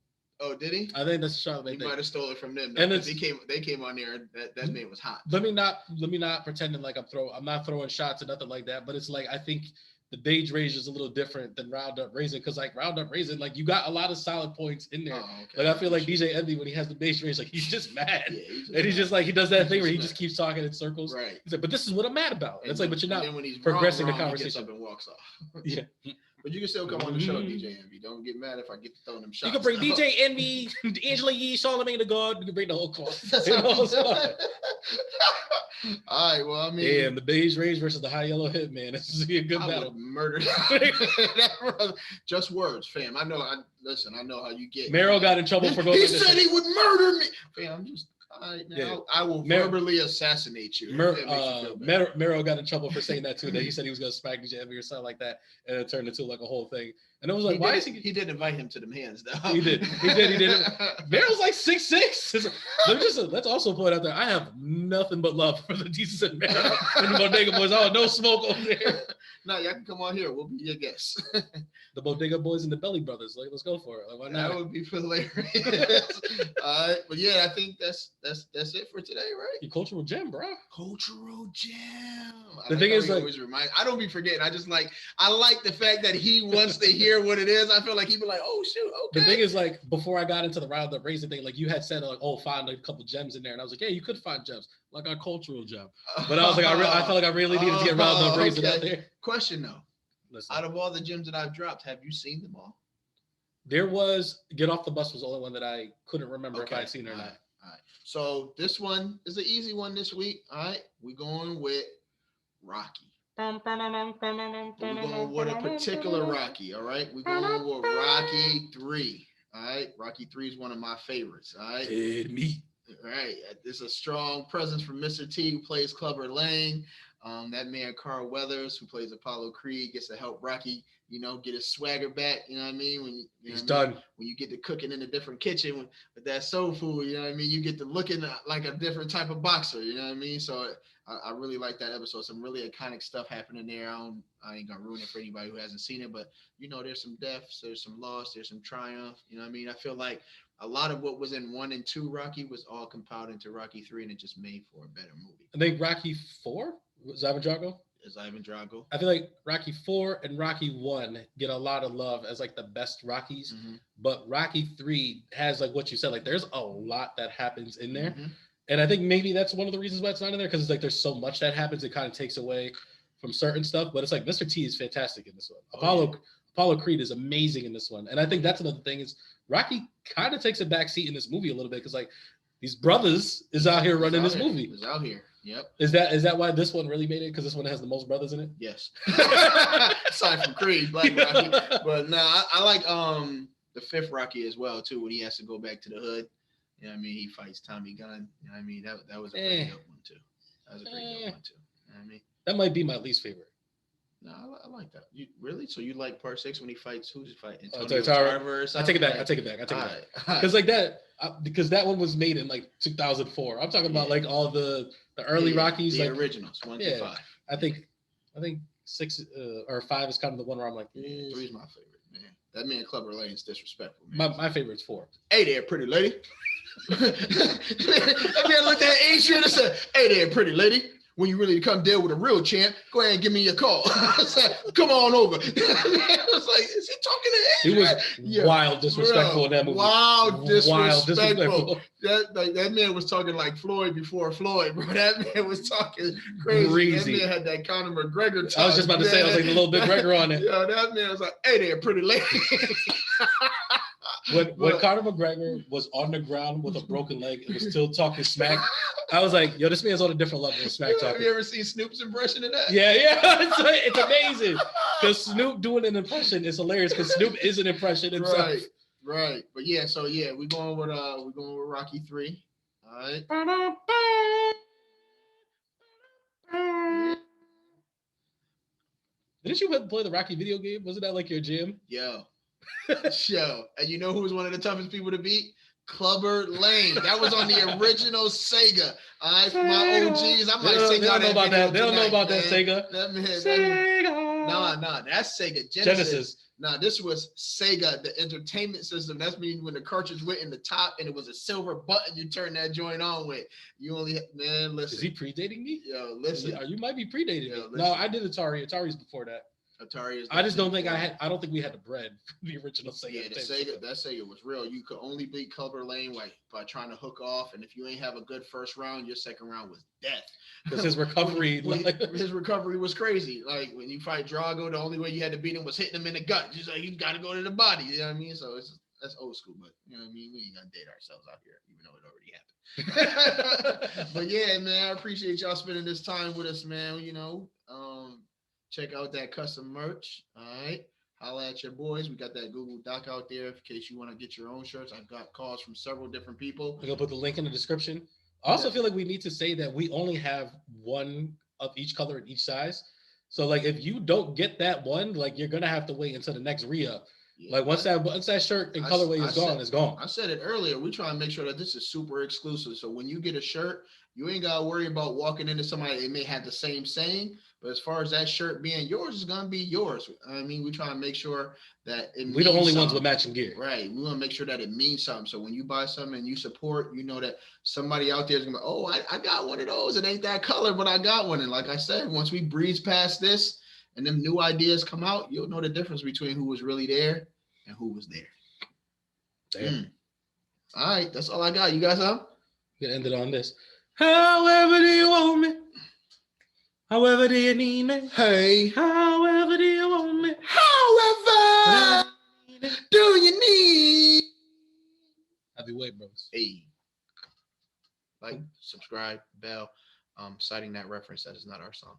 Speaker 1: Oh, did he?
Speaker 2: I think that's Charlamagne.
Speaker 1: He might have stole it from them.
Speaker 2: And
Speaker 1: they came on there. That man was hot.
Speaker 2: Let me not pretending like I'm not throwing shots or nothing like that. But it's like, I think the beige rage is a little different than Round Up Raisin, because like Round Up Raisin, like you got a lot of solid points in there. Oh, okay. Like I feel like DJ Envy, when he has the beige rage, like he's just mad, he's just like, he does that thing where he just keeps talking in circles.
Speaker 1: Right.
Speaker 2: He's like, but this is what I'm mad about. It's like, but you're not
Speaker 1: when he's
Speaker 2: progressing
Speaker 1: wrong,
Speaker 2: the conversation.
Speaker 1: He gets up and walks off.
Speaker 2: Yeah.
Speaker 1: But you can still come on the show, DJ Envy. Don't get mad if I get to throwing them shots.
Speaker 2: You can bring DJ Envy, Angela Yee, Charlamagne the God. You can bring the whole class.
Speaker 1: All right. Well, I mean,
Speaker 2: damn, the beige rage versus the high yellow hit, man. This is a good battle.
Speaker 1: Murder that brother. Just words, fam. I know how you get.
Speaker 2: Mero got in trouble for going.
Speaker 1: He said he would murder me. Fam, I'm just. All right, now yeah. I will verbally assassinate you.
Speaker 2: Mero got in trouble for saying that too. That he said he was going to smack DJ Envy or something like that, and it turned into like a whole thing. And it was like,
Speaker 1: He did invite him to them hands, though.
Speaker 2: He did. Mero's like 6'6". Let's also point out there, I have nothing but love for the decent Mero and the Bodega Boys. Oh, no smoke over there.
Speaker 1: No, y'all can come on here. We'll be your guests.
Speaker 2: The Bodega Boys and the Belly Brothers. Like, let's go for it. Like, why not?
Speaker 1: That would be hilarious. All right, but yeah, I think that's it for today, right?
Speaker 2: Your cultural gem, bro.
Speaker 1: Cultural gem.
Speaker 2: The thing is, like,
Speaker 1: I don't be forgetting. I like the fact that he wants to hear what it is. I feel like he'd be like, oh shoot, okay.
Speaker 2: The thing is, like, before I got into the Round Up Raisin thing, like you had said, like, oh, find a couple gems in there, and I was like, yeah, you could find gems, like our cultural gem. But I was like, I felt like I really needed to get Round Up Raisin out there.
Speaker 1: Question though. Listen. Out of all the gems that I've dropped, have you seen them all?
Speaker 2: There was Get Off the Bus was the only one that I couldn't remember if I'd seen it or not.
Speaker 1: All right. So this one is an easy one this week. All right. We're going with Rocky. We're going with a particular Rocky. All right. We're going with Rocky 3. All right. Rocky 3 is one of my favorites. All right.
Speaker 2: Dead meat.
Speaker 1: All right. There's a strong presence from Mr. T, who plays Clubber Lang. That man Carl Weathers, who plays Apollo Creed, gets to help Rocky, get his swagger back. You know what I mean?
Speaker 2: He's done.
Speaker 1: When you get to cooking in a different kitchen with that soul food, you know what I mean? You get to looking like a different type of boxer. You know what I mean? So I really like that episode. Some really iconic stuff happening there. I ain't gonna ruin it for anybody who hasn't seen it, but there's some deaths, there's some loss, there's some triumph. You know what I mean? I feel like a lot of what was in 1 and 2 Rocky was all compiled into Rocky 3, and it just made for a better movie.
Speaker 2: I think Rocky 4 was Ivan Drago. I feel like Rocky 4 and Rocky 1 get a lot of love as like the best Rockies, but Rocky 3 has like what you said, like there's a lot that happens in there. And I think maybe that's one of the reasons why it's not in there, because it's like there's so much that happens, it kind of takes away from certain stuff. But it's like Mr. T is fantastic in this one. Apollo Creed is amazing in this one. And I think that's another thing is Rocky kind of takes a back seat in this movie a little bit, because like these brothers is out here running this movie.
Speaker 1: He's out here. Yep.
Speaker 2: Is that why this one really made it? Because this one has the most brothers in it?
Speaker 1: Yes. Aside from Creed, Black Rocky. But I like the 5th Rocky as well, too, when he has to go back to the hood. You know what I mean? He fights Tommy Gunn. You know what I mean? That was a pretty good one, too. That was a pretty good one, too. You know what I mean?
Speaker 2: That might be my least favorite.
Speaker 1: No, I like that. You really? So you like part 6 when he fights? Who's he fighting?
Speaker 2: Antonio Tarver or something? I take it back. Because like that, because that one was made in like 2004. I'm talking about like all the early Rockies,
Speaker 1: the
Speaker 2: like
Speaker 1: originals, 1 through 5.
Speaker 2: I think 6 or 5 is kind of the one where I'm like,
Speaker 1: 3 is my favorite, man. That man Clubber Lane's disrespectful, man.
Speaker 2: My favorite's 4.
Speaker 1: Hey there, pretty lady. That man looked at Adrian and said, "Hey there, pretty lady. When you really come deal with a real champ, go ahead and give me your call." I was like, "Come on over." I was like, "Is he talking to Adrian?"
Speaker 2: He was wild disrespectful in that movie.
Speaker 1: Wild disrespectful. That man was talking like Floyd before Floyd, bro. That man was talking crazy. That man had that Conor McGregor talk.
Speaker 2: I was just about to say, I was like the little big Gregor on it.
Speaker 1: Yeah, that man was like, "Hey there, pretty lady."
Speaker 2: When Conor McGregor was on the ground with a broken leg and was still talking smack, I was like, yo, this man's on a different level of smack talking.
Speaker 1: Have you ever seen Snoop's impression of that?
Speaker 2: Yeah. It's amazing. Because Snoop doing an impression is hilarious because Snoop is an impression himself.
Speaker 1: Right. But yeah, so yeah, we're going with Rocky 3. All right.
Speaker 2: Didn't you play the Rocky video game? Wasn't that like your jam?
Speaker 1: Yo. And you know who was one of the toughest people to beat? Clubber Lane. That was on the original Sega. All right, for my OGs. I might sing out that video.
Speaker 2: They don't know about that Sega.
Speaker 1: Nah, that's Sega Genesis. Nah, this was Sega, the entertainment system. That's mean when the cartridge went in the top and it was a silver button you turn that joint on with. You only, man, listen.
Speaker 2: Is he predating me?
Speaker 1: Yo, listen.
Speaker 2: You might be predating me. No, I did Atari. Atari's before that.
Speaker 1: Atari is.
Speaker 2: I just don't think I don't think we had the bread for the original Sega.
Speaker 1: Yeah, that Sega was real. You could only beat Clubber Lane by trying to hook off, and if you ain't have a good first round, your second round was death.
Speaker 2: Because his recovery,
Speaker 1: his recovery was crazy. Like when you fight Drago, the only way you had to beat him was hitting him in the gut. Just like you got to go to the body. You know what I mean? So that's old school, but you know what I mean. We ain't gonna date ourselves out here, even though it already happened. But yeah, man, I appreciate y'all spending this time with us, man. You know, check out that custom merch. All right. Holla at your boys. We got that Google Doc out there in case you want to get your own shirts. I've got calls from several different people.
Speaker 2: I'm going to put the link in the description. I also feel like we need to say that we only have one of each color and each size. So like if you don't get that one, like you're going to have to wait until the next re-up. Yeah, like once that shirt and colorway is gone, it's gone.
Speaker 1: I said it earlier. We try to make sure that this is super exclusive. So when you get a shirt, you ain't got to worry about walking into somebody. They may have the same saying, but as far as that shirt being yours, it's going to be yours. I mean, we try to make sure that
Speaker 2: we're the only ones with matching gear.
Speaker 1: Right. We want to make sure that it means something. So when you buy something and you support, you know that somebody out there is going to be, oh, I got one of those. It ain't that color, but I got one. And like I said, once we breeze past this and them new ideas come out, you'll know the difference between who was really there and who was there. Damn. All right. That's all I got. You guys up?
Speaker 2: We're going to end it on this. However do you want me? However do you need me?
Speaker 1: Hey.
Speaker 2: However do you want me?
Speaker 1: However do you need?
Speaker 2: Heavyweight, bros.
Speaker 1: Hey. Like, subscribe, bell. Citing that reference, that is not our song.